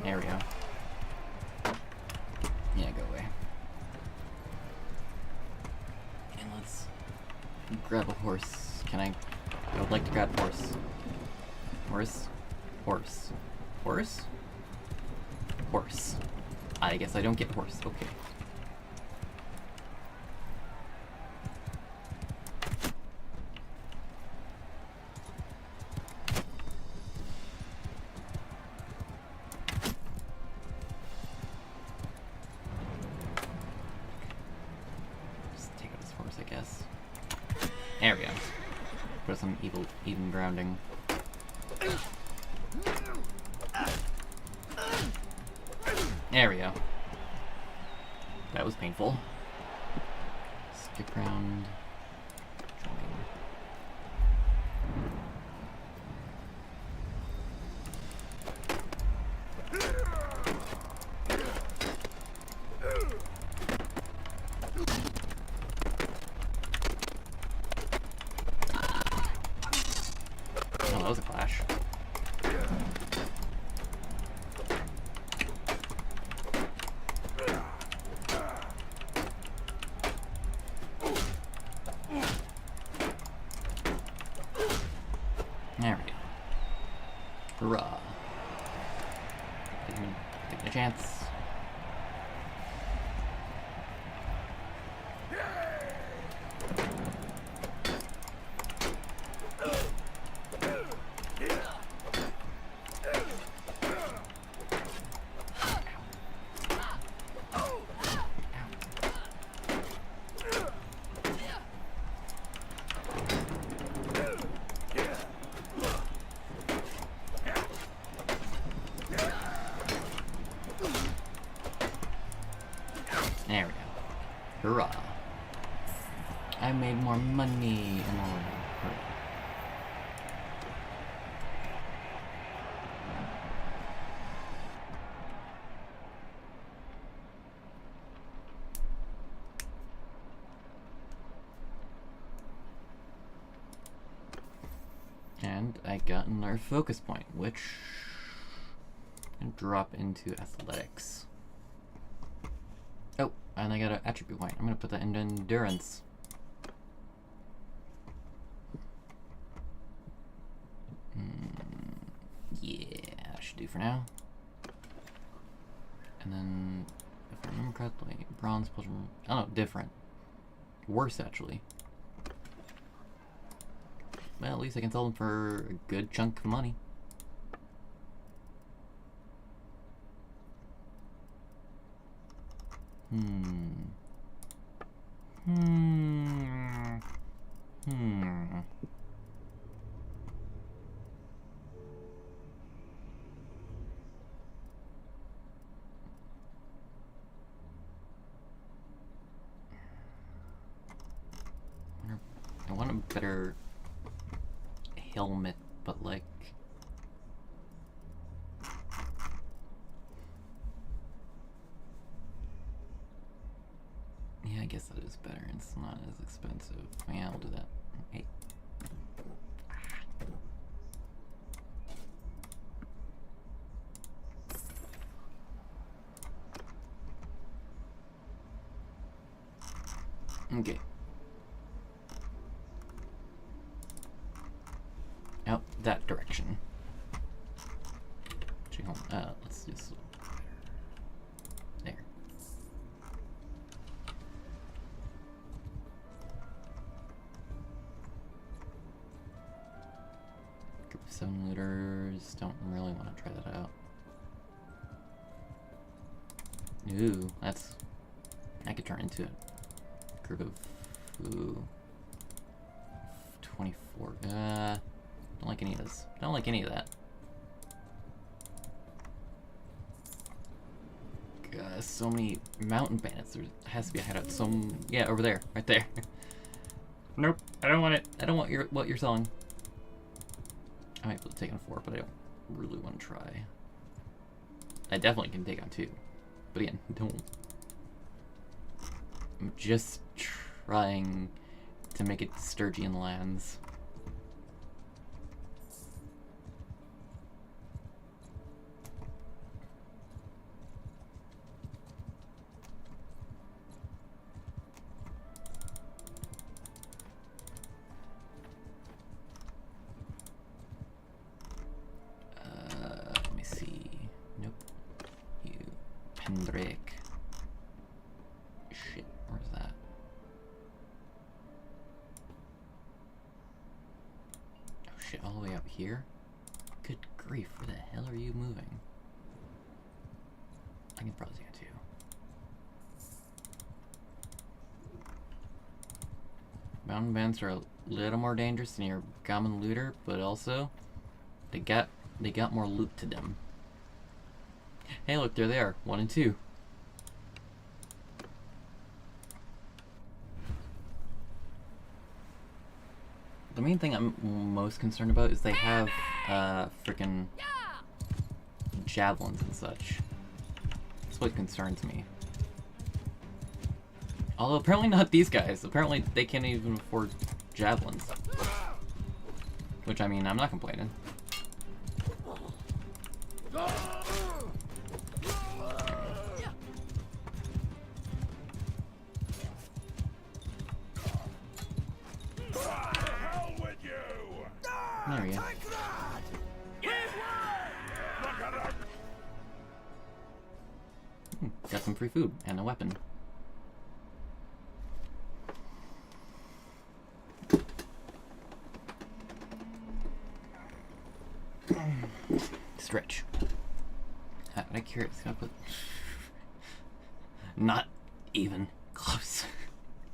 There we go. Yeah, go away. And let's grab a horse. I would like to grab a horse. Horse? Horse. Horse? Horse. I guess I don't get horse. Okay. Just take out his horse, I guess. There we go. Put some even grounding. There we go. That was painful. Skip round. Join. Oh, that was a clash. There we go. Hurrah. Taking a chance. There we go. Hurrah. I made more money and more. And I got another focus point, which can drop into athletics. Oh, and I got an attribute point. I'm gonna put that into endurance. Yeah, that should do for now. And then, if I remember correctly, bronze plus, oh no, different. Worse, actually. Well, at least I can sell them for a good chunk of money. I want a better helmet, but like... Yeah, I guess that is better. It's not as expensive. Yeah, we'll do that. Hey. Okay. Out that direction. Let's just... There. Group of 7 looters. Don't really want to try that out. Ooh, that's... I could turn into a group of... Ooh... 24. Don't like any of this. Don't like any of that. So many mountain bandits. There has to be a hideout. Yeah, over there, right there. Nope, I don't want it. I don't want what you're selling. I might be able to take on 4, but I don't really want to try. I definitely can take on 2, but again, don't. I'm just trying to make it Sturgian lands. Shit, where's that? Oh shit, all the way up here? Good grief, where the hell are you moving? I can probably take it too. Mountain bandits are a little more dangerous than your common looter, but also they got more loot to them. Hey, look, there they are. 1 and 2. The main thing I'm most concerned about is they have freaking javelins and such. That's what concerns me. Although apparently not these guys. Apparently they can't even afford javelins. Which, I mean, I'm not complaining. There we go. Got some free food and a weapon. Stretch. Out of curiosity, not even close.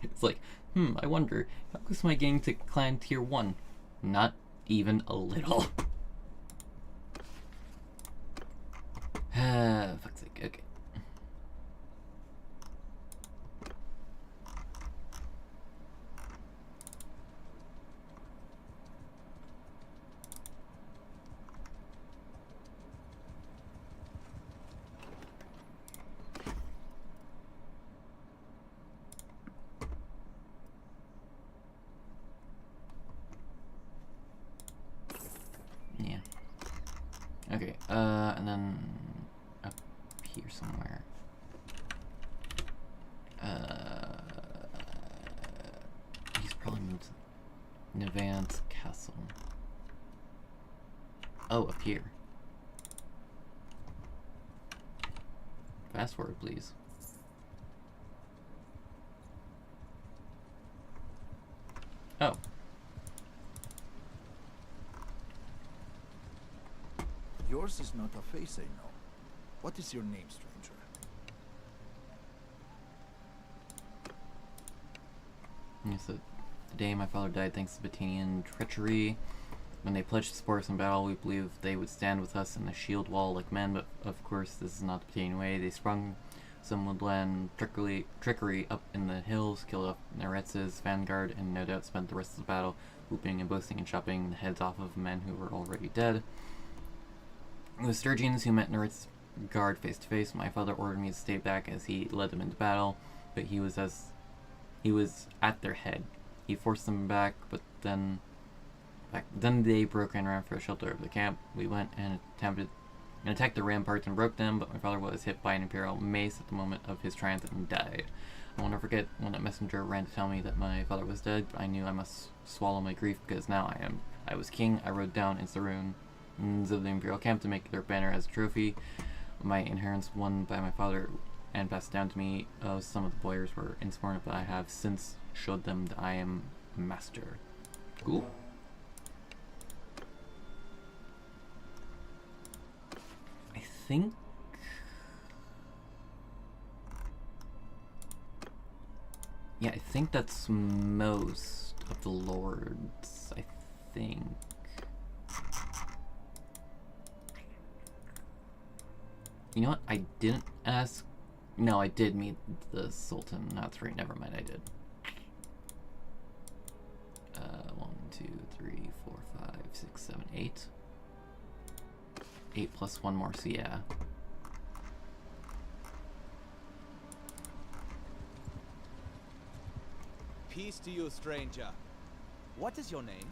It's like, I wonder, how close am I getting to clan tier 1? Not even a little. Fuck's sake, okay. Okay, and then up here somewhere. He's probably moved to Nivant's castle. Oh, up here. Fast forward, please. Oh. Yours is not a face I know. What is your name, stranger? So, the day my father died thanks to Batanian treachery. When they pledged to support us in battle, we believed they would stand with us in the shield wall like men, but of course this is not the Batanian way. They sprung some woodland trickery up in the hills, killed off Neretz's vanguard, and no doubt spent the rest of the battle whooping and boasting and chopping the heads off of men who were already dead. It was Sturgians who met Neretz's guard face to face. My father ordered me to stay back as he led them into battle, but he was at their head. He forced them back, but then they broke and ran for a shelter of the camp. We went and attacked the ramparts and broke them, but my father was hit by an imperial mace at the moment of his triumph and died. I will never forget when a messenger ran to tell me that my father was dead. I knew I must swallow my grief because now I was king. I rode down into the ruins of the imperial camp to make their banner as a trophy. My inheritance won by my father and passed down to me. Some of the boyars were insubordinate, but I have since showed them that I am master. Cool. I think that's most of the lords, I think. You know what? I didn't ask. No, I did meet the Sultan. That's right. Never mind. I did. 1, 2, 3, 4, 5, 6, 7, 8. 8 plus 1 more. So yeah. Peace to you, stranger. What is your name?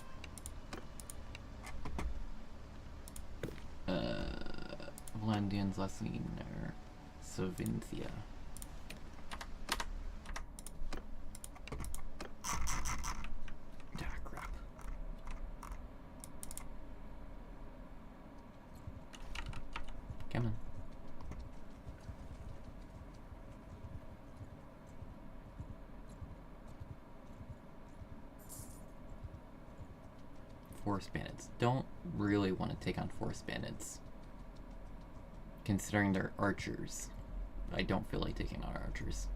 Vlandian's Lassiner. Sovinthia. Ah, crap. Come on. Forest bandits. Don't really want to take on forest bandits. Considering they're archers. I don't feel like taking on archers.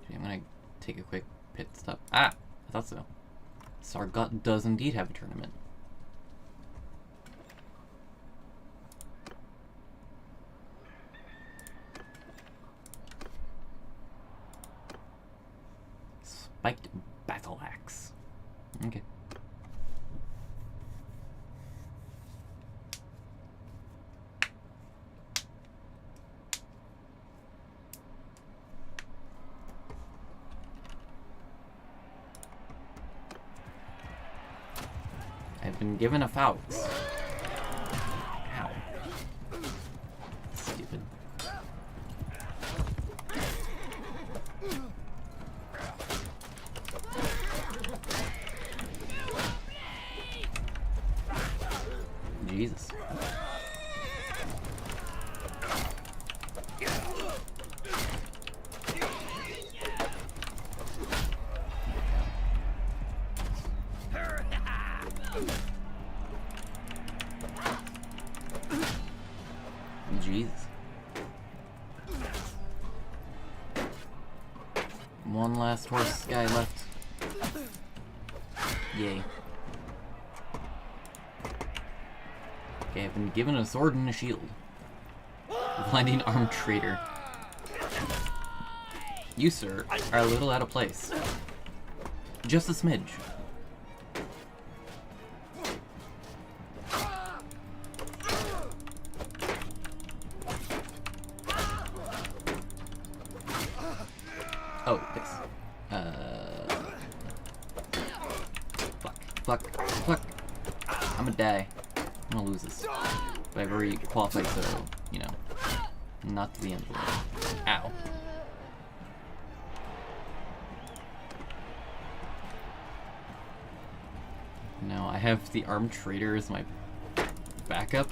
Okay, I'm gonna take a quick pit stop. Ah! I thought so. Sargot does indeed have a tournament. Spiked battle axe. Okay. I've been given a foul. Ow. Stupid. Jesus. Jesus. One last horse guy left. Yay. Okay, I've been given a sword and a shield. Blinding armed traitor. You, sir, are a little out of place. Just a smidge. Oh, this. Fuck. I'm gonna die. I'm gonna lose this. But I've already qualified, so, you know, not to the end of the world. Ow. No, I have the armed traitor as my backup.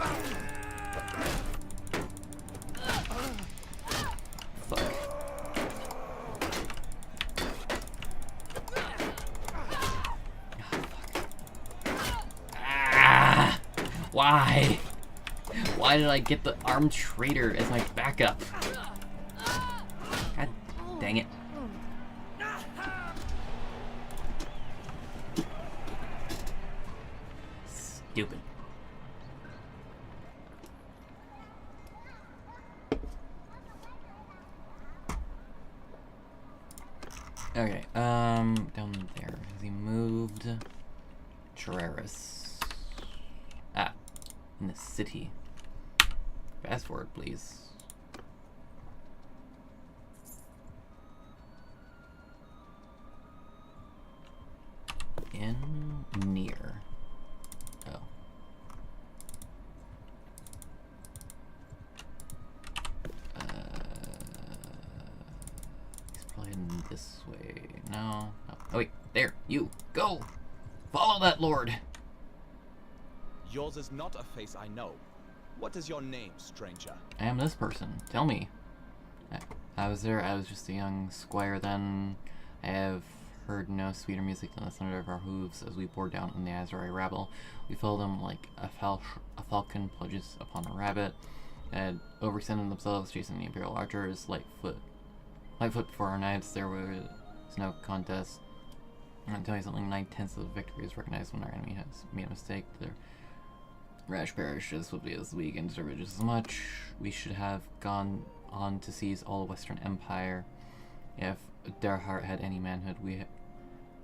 Fuck. Why? Why did I get the armed traitor as my backup? God dang it. Stupid. Okay, down there. Has he moved? Treris. Ah, in the city. Fast forward, please. In near. Oh. He's probably heading this way. No. Oh wait, there. You go. Follow that lord. Yours is not a face I know. What is your name, stranger? I am this person. Tell me. I was there. I was just a young squire then. I have heard no sweeter music than the thunder of our hooves as we bore down on the Azrai rabble. We followed them like a falcon plunges upon a rabbit, and overextended themselves, chasing the Imperial archers. Lightfoot before our knives. There was no contest. I'm telling you something. 9/10 of the victory is recognized when our enemy has made a mistake. Their rash perish as swiftly as we can deserve it just as much. We should have gone on to seize all the Western Empire. If Derhart had any manhood,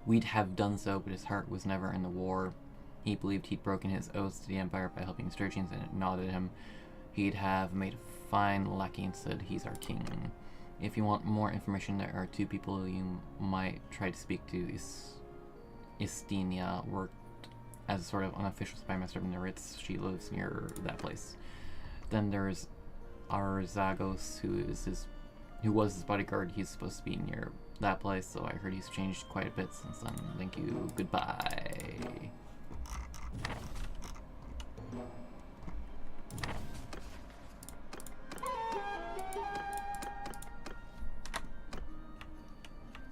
we'd have done so, but his heart was never in the war. He believed he'd broken his oaths to the Empire by helping Sturgians, and it nodded him. He'd have made a fine lackey and said he's our king. If you want more information, there are two people you might try to speak to. Istinia worked as a sort of unofficial spymaster of Neritz. She lives near that place. Then there's Arzagos, who was his bodyguard. He's supposed to be near that place, so I heard he's changed quite a bit since then. Thank you. Goodbye.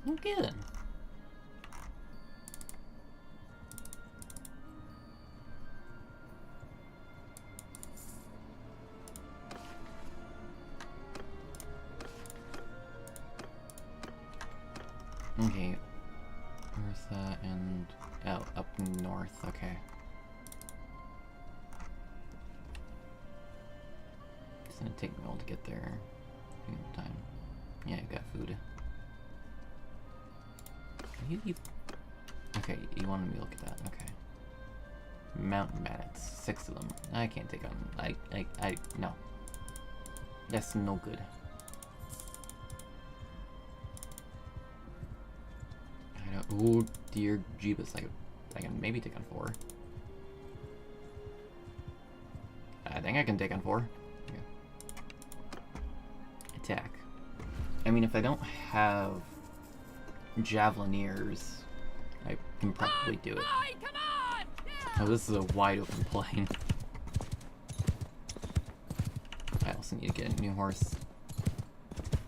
Okay then. Okay, where's that? And oh, up north. Okay. It's gonna take me a while to get there. Time. Yeah, you got food. Okay, you wanted me to look at that. Okay. Mountain bandits, 6 of them. I can't take on. No. That's no good. Oh dear Jeebus, I can maybe take on 4. I think I can take on 4. Yeah. Attack. I mean, if I don't have Javelineers, I can probably do it. Oh, this is a wide open plain. I also need to get a new horse.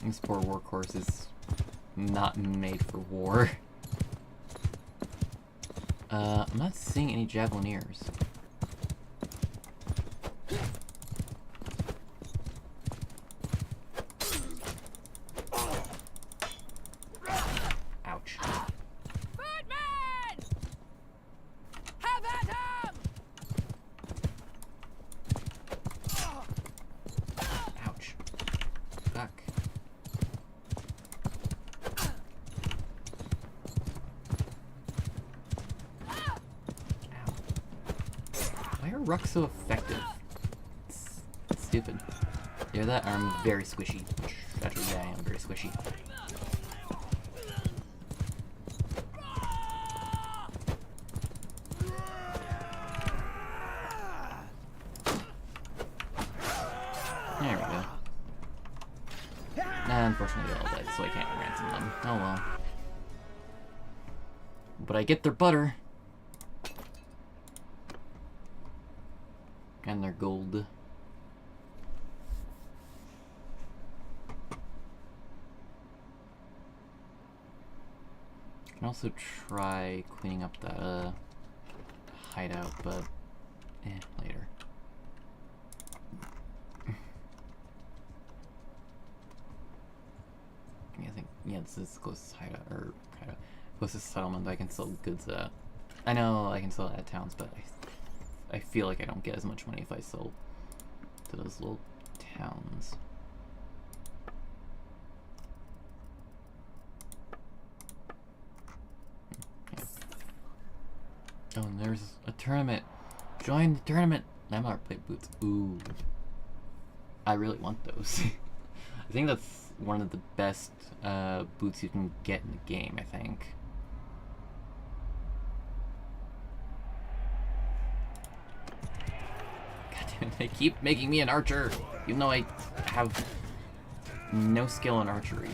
This poor workhorse is not made for war. I'm not seeing any Javelineers. Ouch. Footman! Have at him! Ouch. Fuck. Why are rucks so effective? It's stupid. You hear that? I'm very squishy. Actually, yeah, I am very squishy. There we go. Unfortunately, they're all dead, so I can't ransom them. Oh well. But I get their butter. And their gold. I can also try cleaning up that hideout, but later. this is the closest hideout, or kind of closest settlement I can sell goods at. I know I can sell it at towns, but I feel like I don't get as much money if I sell to those little towns. Okay. Oh, and there's a tournament. Join the tournament. Landmark plate boots. Ooh. I really want those. I think that's one of the best boots you can get in the game, I think. God damn it, they keep making me an archer, even though I have no skill in archery.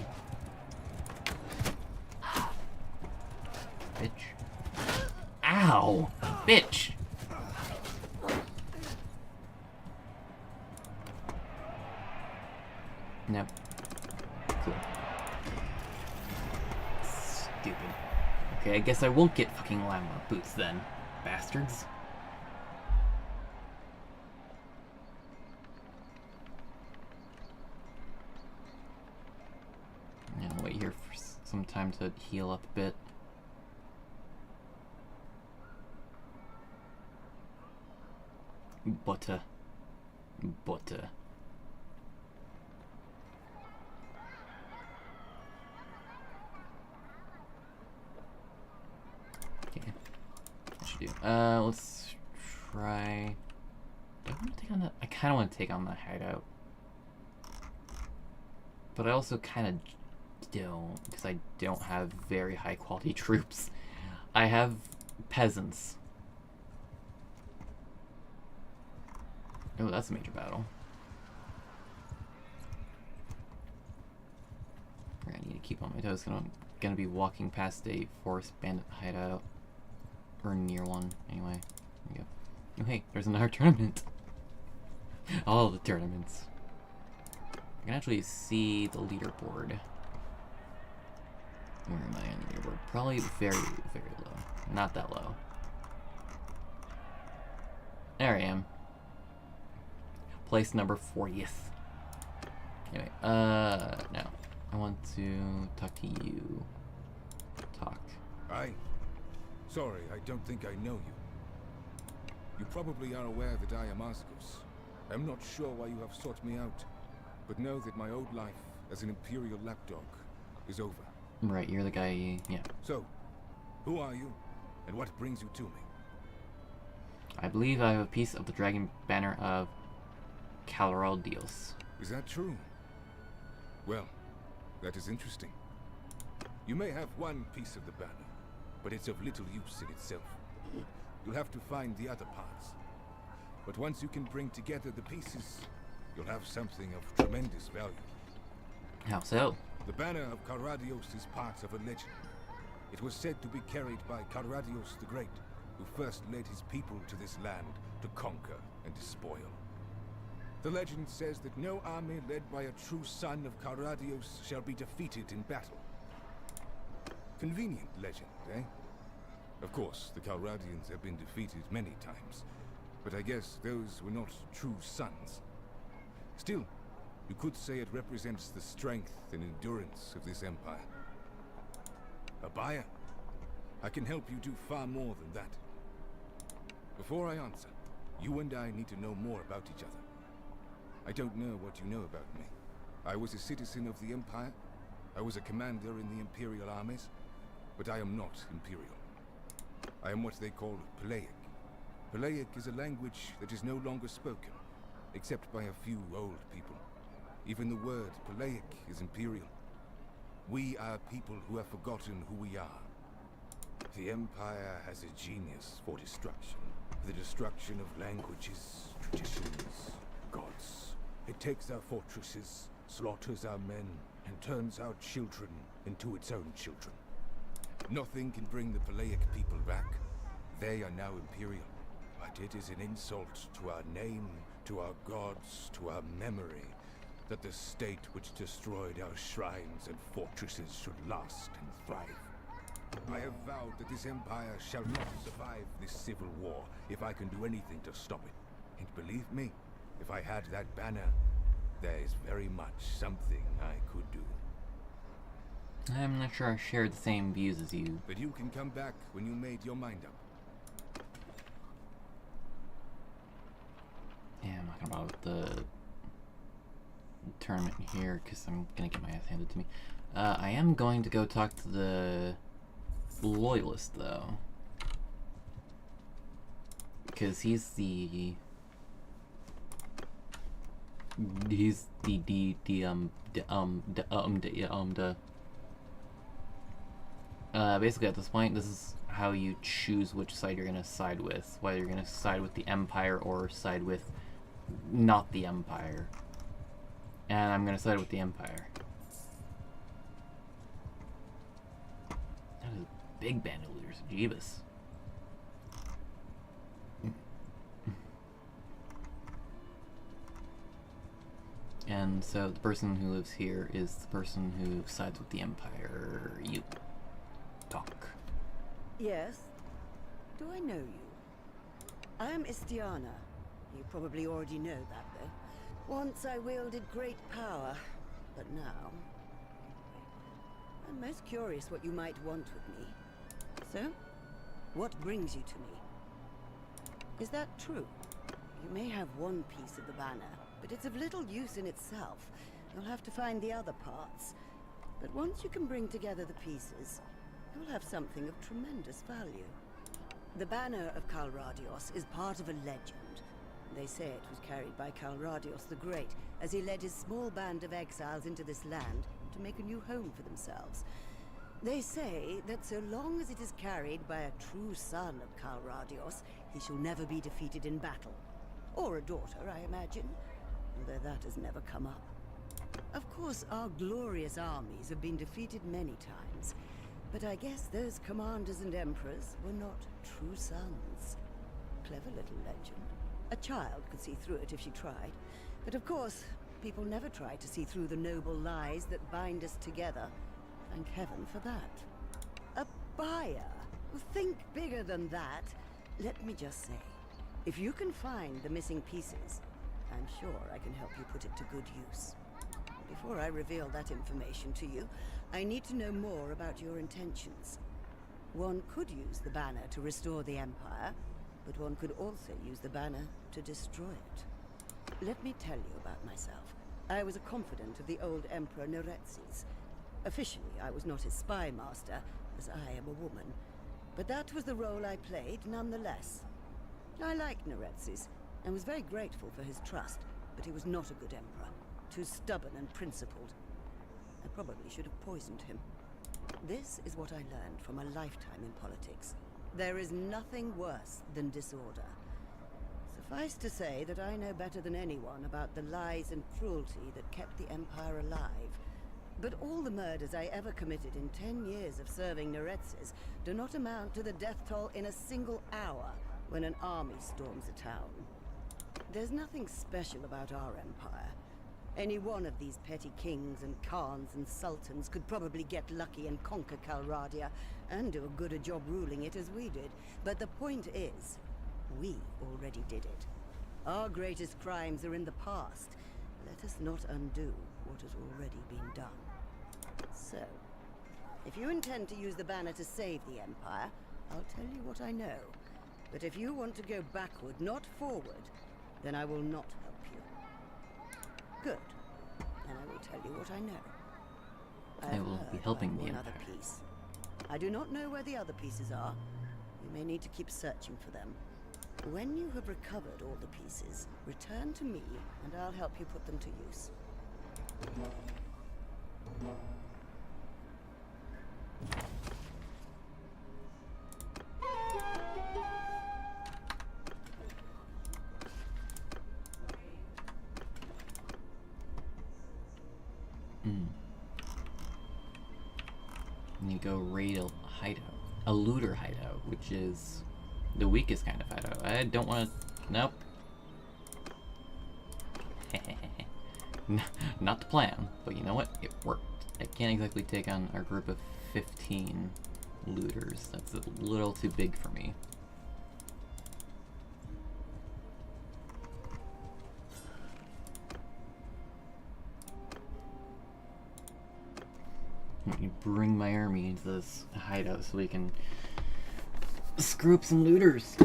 Bitch. Ow! Bitch! Nope. Cool. Stupid. Okay, I guess I won't get fucking landmark boots then. Bastards. Yeah, I'll wait here for some time to heal up a bit. Butter. Butter. Okay. What should do? Let's try. Do I want to take on that? I kind of want to take on the hideout, but I also kind of don't, because I don't have very high quality troops. I have peasants. Oh, that's a major battle. I need to keep on my toes. I'm gonna be walking past a forest bandit hideout, or near one. Anyway, there we go. Oh, hey, there's another tournament. All the tournaments. I can actually see the leaderboard. Where am I on the leaderboard? Probably very, very low. Not that low. There I am. Place number 40th. Anyway, no. I want to talk to you. Talk. Sorry, I don't think I know you. You probably are aware that I am Askus. I'm not sure why you have sought me out, but know that my old life as an Imperial lapdog is over. Right, you're the guy, yeah. So, who are you, and what brings you to me? I believe I have a piece of the dragon banner of Calradia. Is that true? Well, that is interesting. You may have one piece of the banner, but it's of little use in itself. You'll have to find the other parts. But once you can bring together the pieces, you'll have something of tremendous value. How so? The banner of Calradia is part of a legend. It was said to be carried by Calradia the Great, who first led his people to this land to conquer and despoil. The legend says that no army led by a true son of Calradia shall be defeated in battle. Convenient legend, eh? Of course, the Calradians have been defeated many times, but I guess those were not true sons. Still, you could say it represents the strength and endurance of this empire. A buyer? I can help you do far more than that. Before I answer, you and I need to know more about each other. I don't know what you know about me. I was a citizen of the Empire. I was a commander in the Imperial armies. But I am not Imperial. I am what they call Pelayik. Pelayik is a language that is no longer spoken, except by a few old people. Even the word Pelayik is Imperial. We are people who have forgotten who we are. The Empire has a genius for destruction. The destruction of languages, traditions, gods. It takes our fortresses, slaughters our men, and turns our children into its own children. Nothing can bring the Pelayik people back. They are now Imperial. But it is an insult to our name, to our gods, to our memory, that the state which destroyed our shrines and fortresses should last and thrive. I have vowed that this empire shall not survive this civil war if I can do anything to stop it. And believe me, if I had that banner, there is very much something I could do. I'm not sure I share the same views as you. But you can come back when you made your mind up. Yeah, I'm not gonna bother with the tournament here because I'm gonna get my ass handed to me. I am going to go talk to the loyalist though, because he's the basically at this point, this is how you choose which side you're gonna side with, whether you're gonna side with the Empire or side with not the Empire. And I'm gonna side with the Empire. That is a big band of looters, Jeebus. And so the person who lives here is the person who sides with the Empire. You talk. Yes? Do I know you? I am Istiana. You probably already know that, though. Once I wielded great power, but now... I'm most curious what you might want with me. So, what brings you to me? Is that true? You may have one piece of the banner, but it's of little use in itself. You'll have to find the other parts. But once you can bring together the pieces, you'll have something of tremendous value. The banner of Calradios is part of a legend. They say it was carried by Calradios the Great as he led his small band of exiles into this land to make a new home for themselves. They say that so long as it is carried by a true son of Calradios, he shall never be defeated in battle. Or a daughter, I imagine, although that has never come up. Of course, our glorious armies have been defeated many times, but I guess those commanders and emperors were not true sons. Clever little legend. A child could see through it if she tried. But of course, people never try to see through the noble lies that bind us together. Thank heaven for that. A buyer? Well, think bigger than that. Let me just say, if you can find the missing pieces, I'm sure I can help you put it to good use. Before I reveal that information to you, I need to know more about your intentions. One could use the banner to restore the Empire, but one could also use the banner to destroy it. Let me tell you about myself. I was a confidant of the old Emperor Neretzes. Officially, I was not his spy master, as I am a woman. But that was the role I played, nonetheless. I liked Neretzes, and was very grateful for his trust, but he was not a good emperor. Too stubborn and principled. I probably should have poisoned him. This is what I learned from a lifetime in politics. There is nothing worse than disorder. Suffice to say that I know better than anyone about the lies and cruelty that kept the Empire alive. But all the murders I ever committed in 10 years of serving Neretzes do not amount to the death toll in a single hour when an army storms a town. There's nothing special about our empire. Any one of these petty kings and khans and sultans could probably get lucky and conquer Calradia, and do as good a job ruling it as we did. But the point is, we already did it. Our greatest crimes are in the past. Let us not undo what has already been done. So, if you intend to use the banner to save the Empire, I'll tell you what I know. But if you want to go backward, not forward, then I will not help you. Good. And I will tell you what I know. I will be helping the one Empire. other piece. I do not know where the other pieces are. You may need to keep searching for them. When you have recovered all the pieces, return to me, and I'll help you put them to use. And you go raid a hideout. A looter hideout, which is the weakest kind of hideout. I don't want to... Nope. Not the plan, but you know what? It worked. I can't exactly take on our group of 15 looters. That's a little too big for me. Let me bring my army into this hideout so we can screw up some looters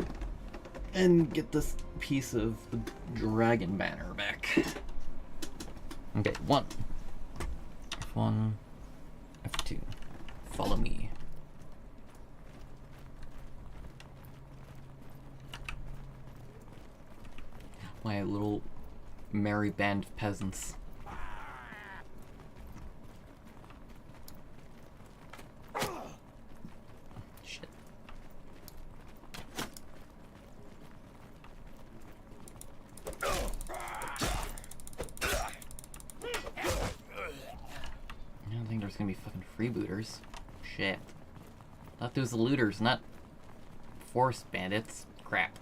and get this piece of the dragon banner back. Okay, F1, F2. Follow me. My little merry band of peasants. Shit. I don't think there's gonna be fucking freebooters. Shit. I thought those looters, not forest bandits. Crap.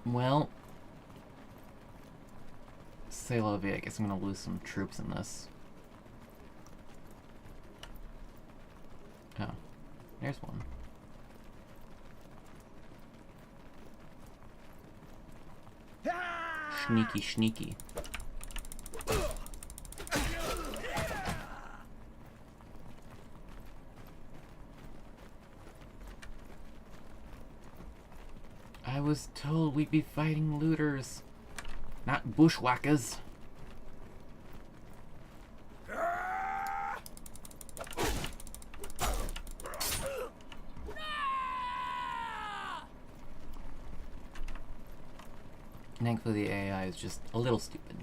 Well, say la vie, I guess I'm gonna lose some troops in this. Oh, there's one. Sneaky, sneaky. I was told we'd be fighting looters, not bushwhackers. Thankfully the AI is just a little stupid.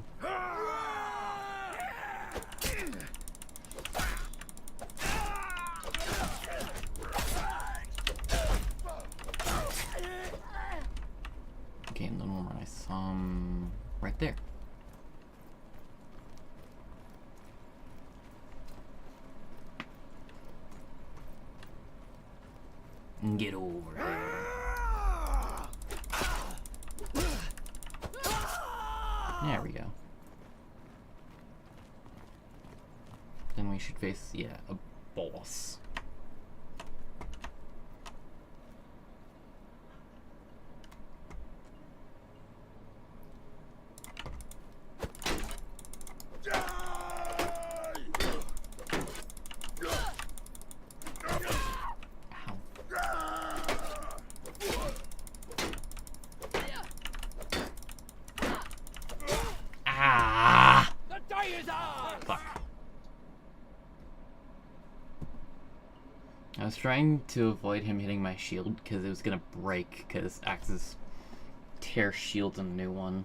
Okay, and then one more. I saw him right there. Get over there. There we go. Then we should face, yeah, a boss. I was trying to avoid him hitting my shield because it was gonna break because axes tear shields in a new one.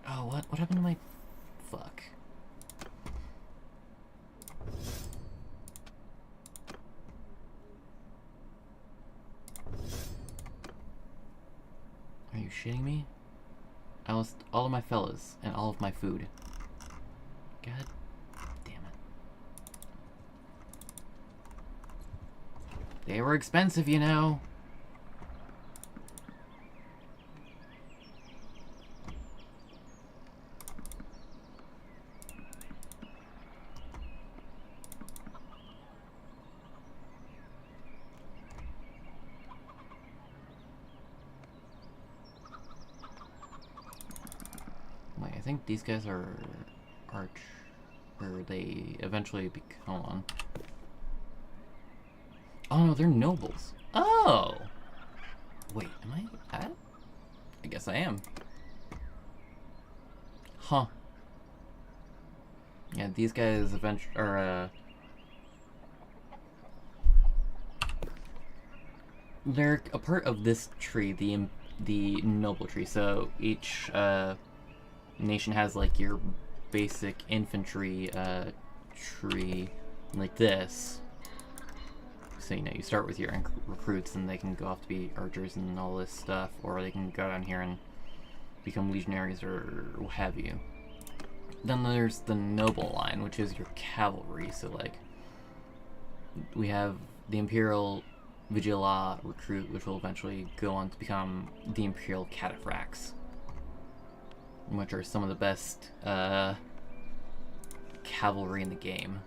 Oh, what? What happened to my... Fuck. Are you shitting me? I lost all of my fellas and all of my food. God damn it. They were expensive, you know. Wait, I think these guys are or they eventually become on. Oh no, they're nobles. Oh! Wait, am I that? I guess I am. Huh. Yeah, these guys eventually are, they're a part of this tree, the noble tree. So each nation has like your basic infantry tree like this. So you know, you start with your recruits and they can go off to be archers and all this stuff, or they can go down here and become legionaries or what have you. Then there's the noble line, which is your cavalry. So like we have the Imperial Vigila recruit, which will eventually go on to become the Imperial Cataphracts, which are some of the best cavalry in the game.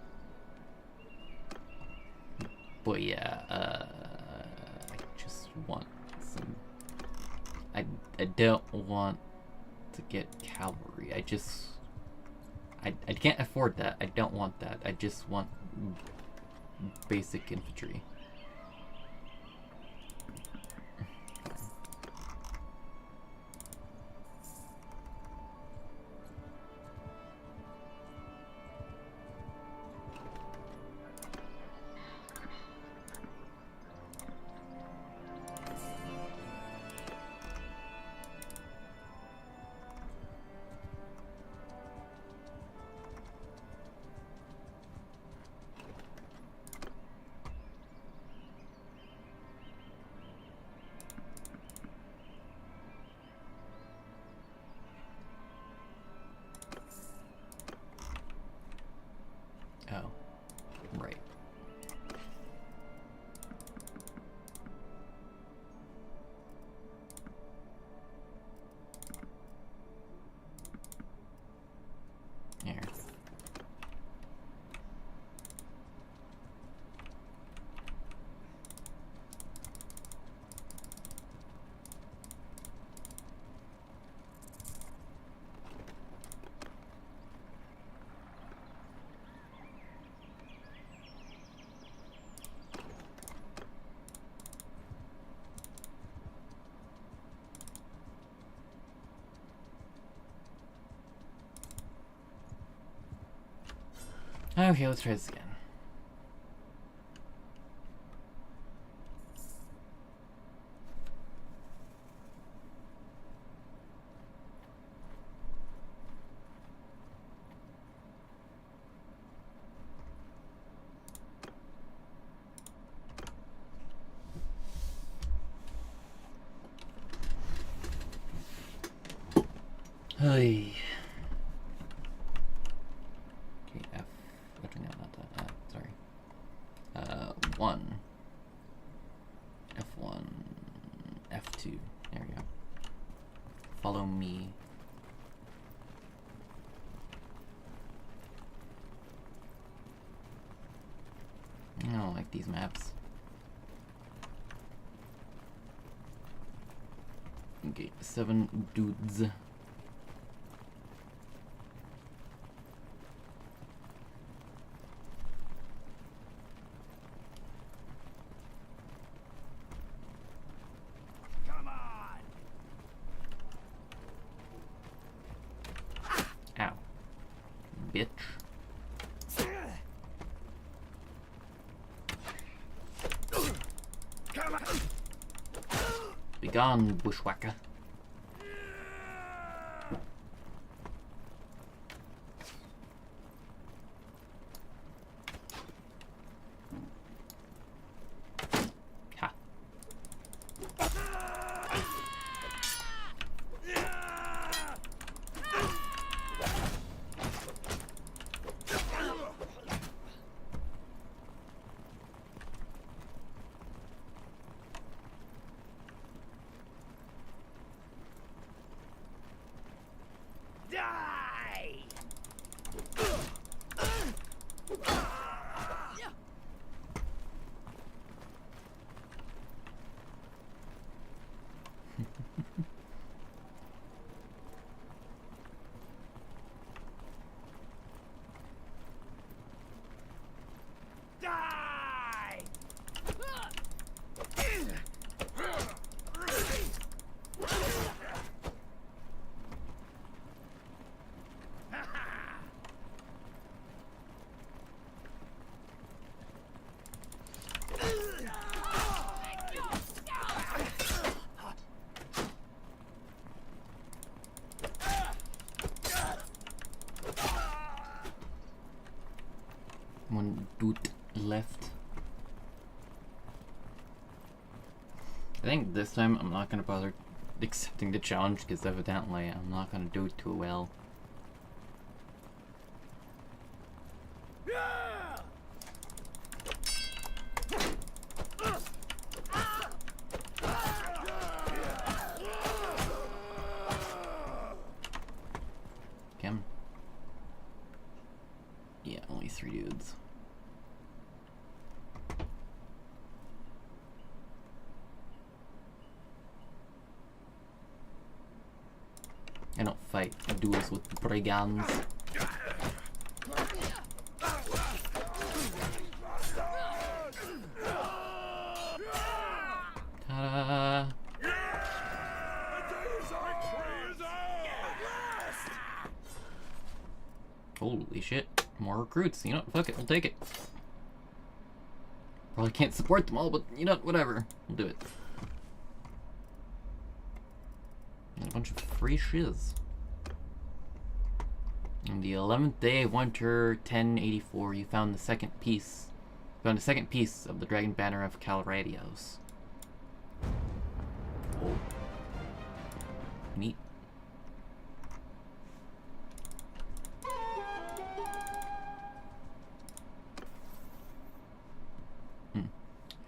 But yeah, I just want some... I don't want to get cavalry. I can't afford that. I don't want that. I just want basic infantry. Oh, right. There. Okay, let's try this again. Hey. Okay, F. No, not that. Sorry. 1. F1. F2. There we go. Follow me. I don't like these maps. Okay, 7 dudes. Bitch. Be gone, bushwhacker. Ha. One dude left. I think this time I'm not gonna bother accepting the challenge because evidently I'm not gonna do it too well. Kim? Yeah, only 3 dudes. I don't fight duels with brigands. Ta-da! Holy shit. More recruits. You know what? Fuck it. We'll take it. Probably can't support them all, but you know, whatever. We'll do it. And a bunch of free shiz. On the 11th day of winter, 1084, you found the second piece. Found the second piece of the dragon banner of Calradios. Oh. Neat.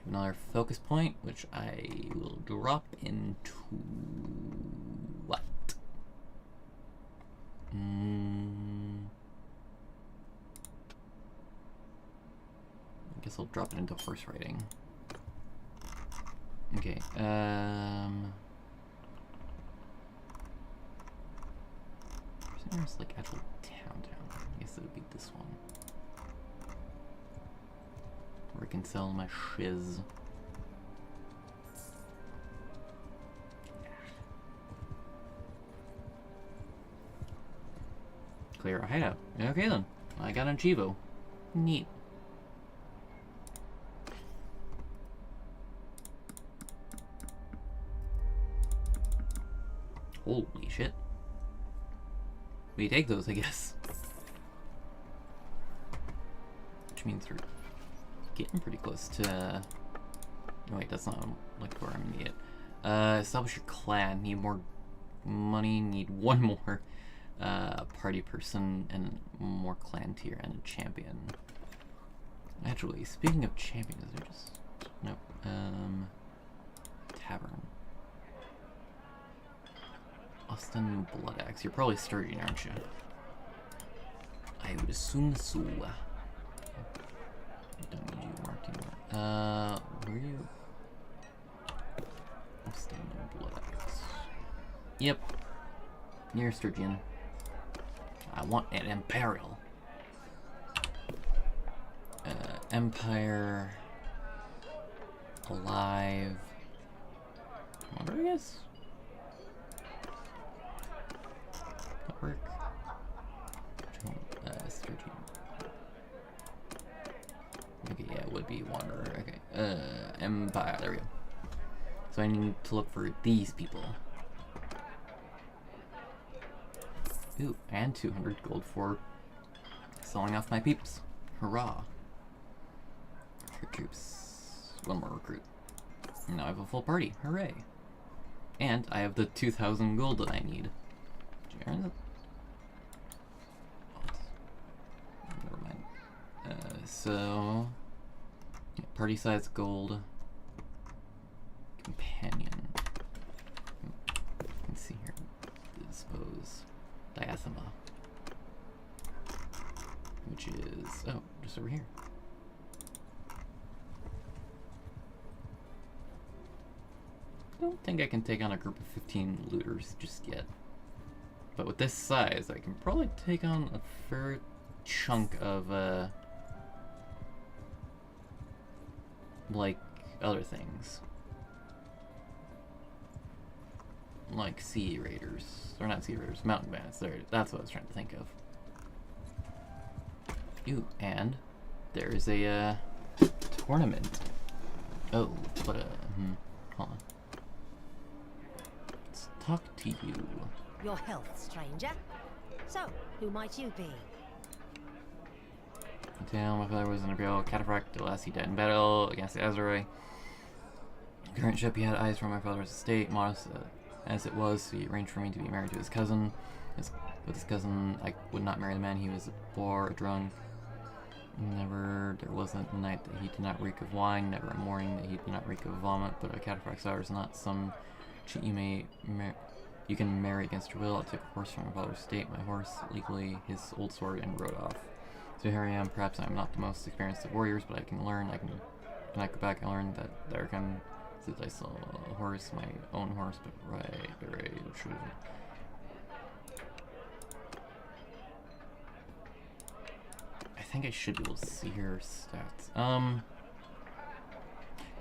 Another focus point, which I will drop into what? I guess I'll drop it into horse riding. Okay, there's like actual town. I guess it would be this one. Where I can sell my shiz. Clear a hideout. Okay then. I got an Chivo. Neat. Holy shit. We take those, I guess. Which means we're getting pretty close to... Oh, wait, that's not like where I'm gonna get. Establish your clan. Need more money. Need one more party person and more clan tier and a champion. Actually, speaking of champions, is there just... Nope. Tavern. Austin Blood Axe. You're probably Sturgeon, aren't you? I would assume so. Don't need you marked anymore. Where are you? Austin Blood Axe. Yep. Near Sturgeon. I want an Imperial. Empire. Alive. Wonder, I guess? That work? Sturgeon. Okay, yeah, it would be Wanderer. Okay. Empire. There we go. So I need to look for these people. Ooh, and 200 gold for selling off my peeps. Hurrah. Recruit troops. One more recruit. Now I have a full party. Hooray. And I have the 2,000 gold that I need. Did you earn that? Oh, never mind. So... yeah, party size gold. Companion. Let's see here. Dispose. Diathema. Which is... oh, just over here. I don't think I can take on a group of 15 looters just yet. But with this size, I can probably take on a fair chunk of, like, other things. Like sea raiders. Or not sea raiders, mountain bandits. That's what I was trying to think of. Ooh, and there's a, tournament. Oh, but, hold on. Let's talk to you. Your health, stranger. So, who might you be? Until my father was an Imperial Cataphract, the last he died in battle against the Azeroi. Current ship, he had eyes for my father's estate, modest as it was, he arranged for me to be married to his cousin. With his cousin, I would not marry the man. He was a bore, a drunk. Never, there wasn't a night that he did not reek of wine, never a morning that he did not reek of vomit, but a Cataphract sour is not some cheat you can marry against your will. I took a horse from my father's estate, my horse, legally his old sword, and rode off. So here I am. Perhaps I'm not the most experienced of warriors, but I can learn. When I go back, I learned that there can, since I saw a horse, my own horse, but right, true. think I should be able to see her stats.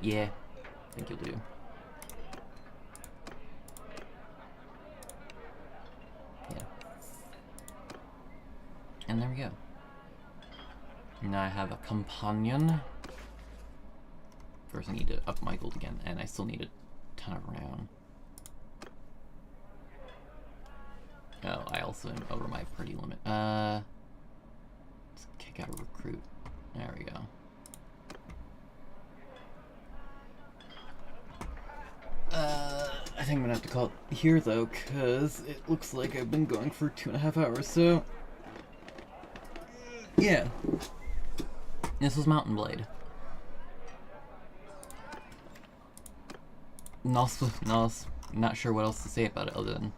Yeah, I think you'll do. Yeah. And there we go. Now I have a companion. First I need to up my gold again, and I still need a ton of renown. Oh, I also am over my party limit. Let's kick out a recruit. There we go. I think I'm gonna have to call it here though, cause it looks like I've been going for 2.5 hours, so... Yeah. This was Mountain Blade. Not sure what else to say about it other than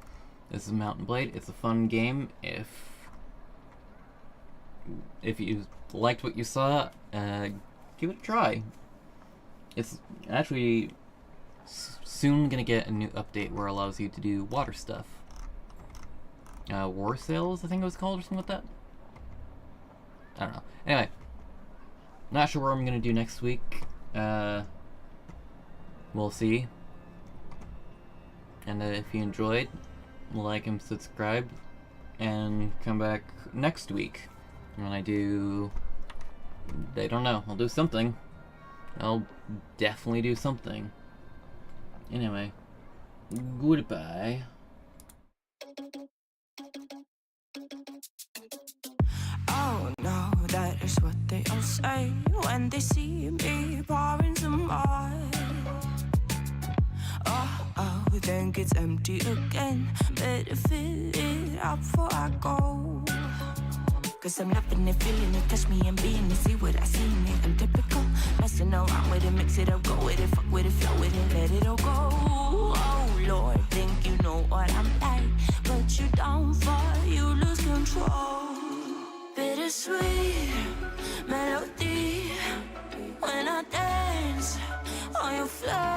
this is Mountain Blade. It's a fun game. If you liked what you saw, give it a try. It's actually soon gonna get a new update where it allows you to do water stuff. War Sales, I think it was called, or something like that. I don't know. Anyway, not sure what I'm gonna do next week. We'll see. And if you enjoyed, like and subscribe, and come back next week when I don't know, I'll do something. I'll definitely do something. Anyway, goodbye. Oh no, that is what they all say when they see me pouring some wine. Oh, then gets empty again. Better fill it up before I go. Cause I'm loving it, feeling it, touch me and being it, see what I see in it. I'm typical, messing around with it, mix it up, go with it, fuck with it, flow with it, let it all go. Oh Lord, think you know what I'm like, but you don't fall, you lose control. Bittersweet melody when I dance on your floor.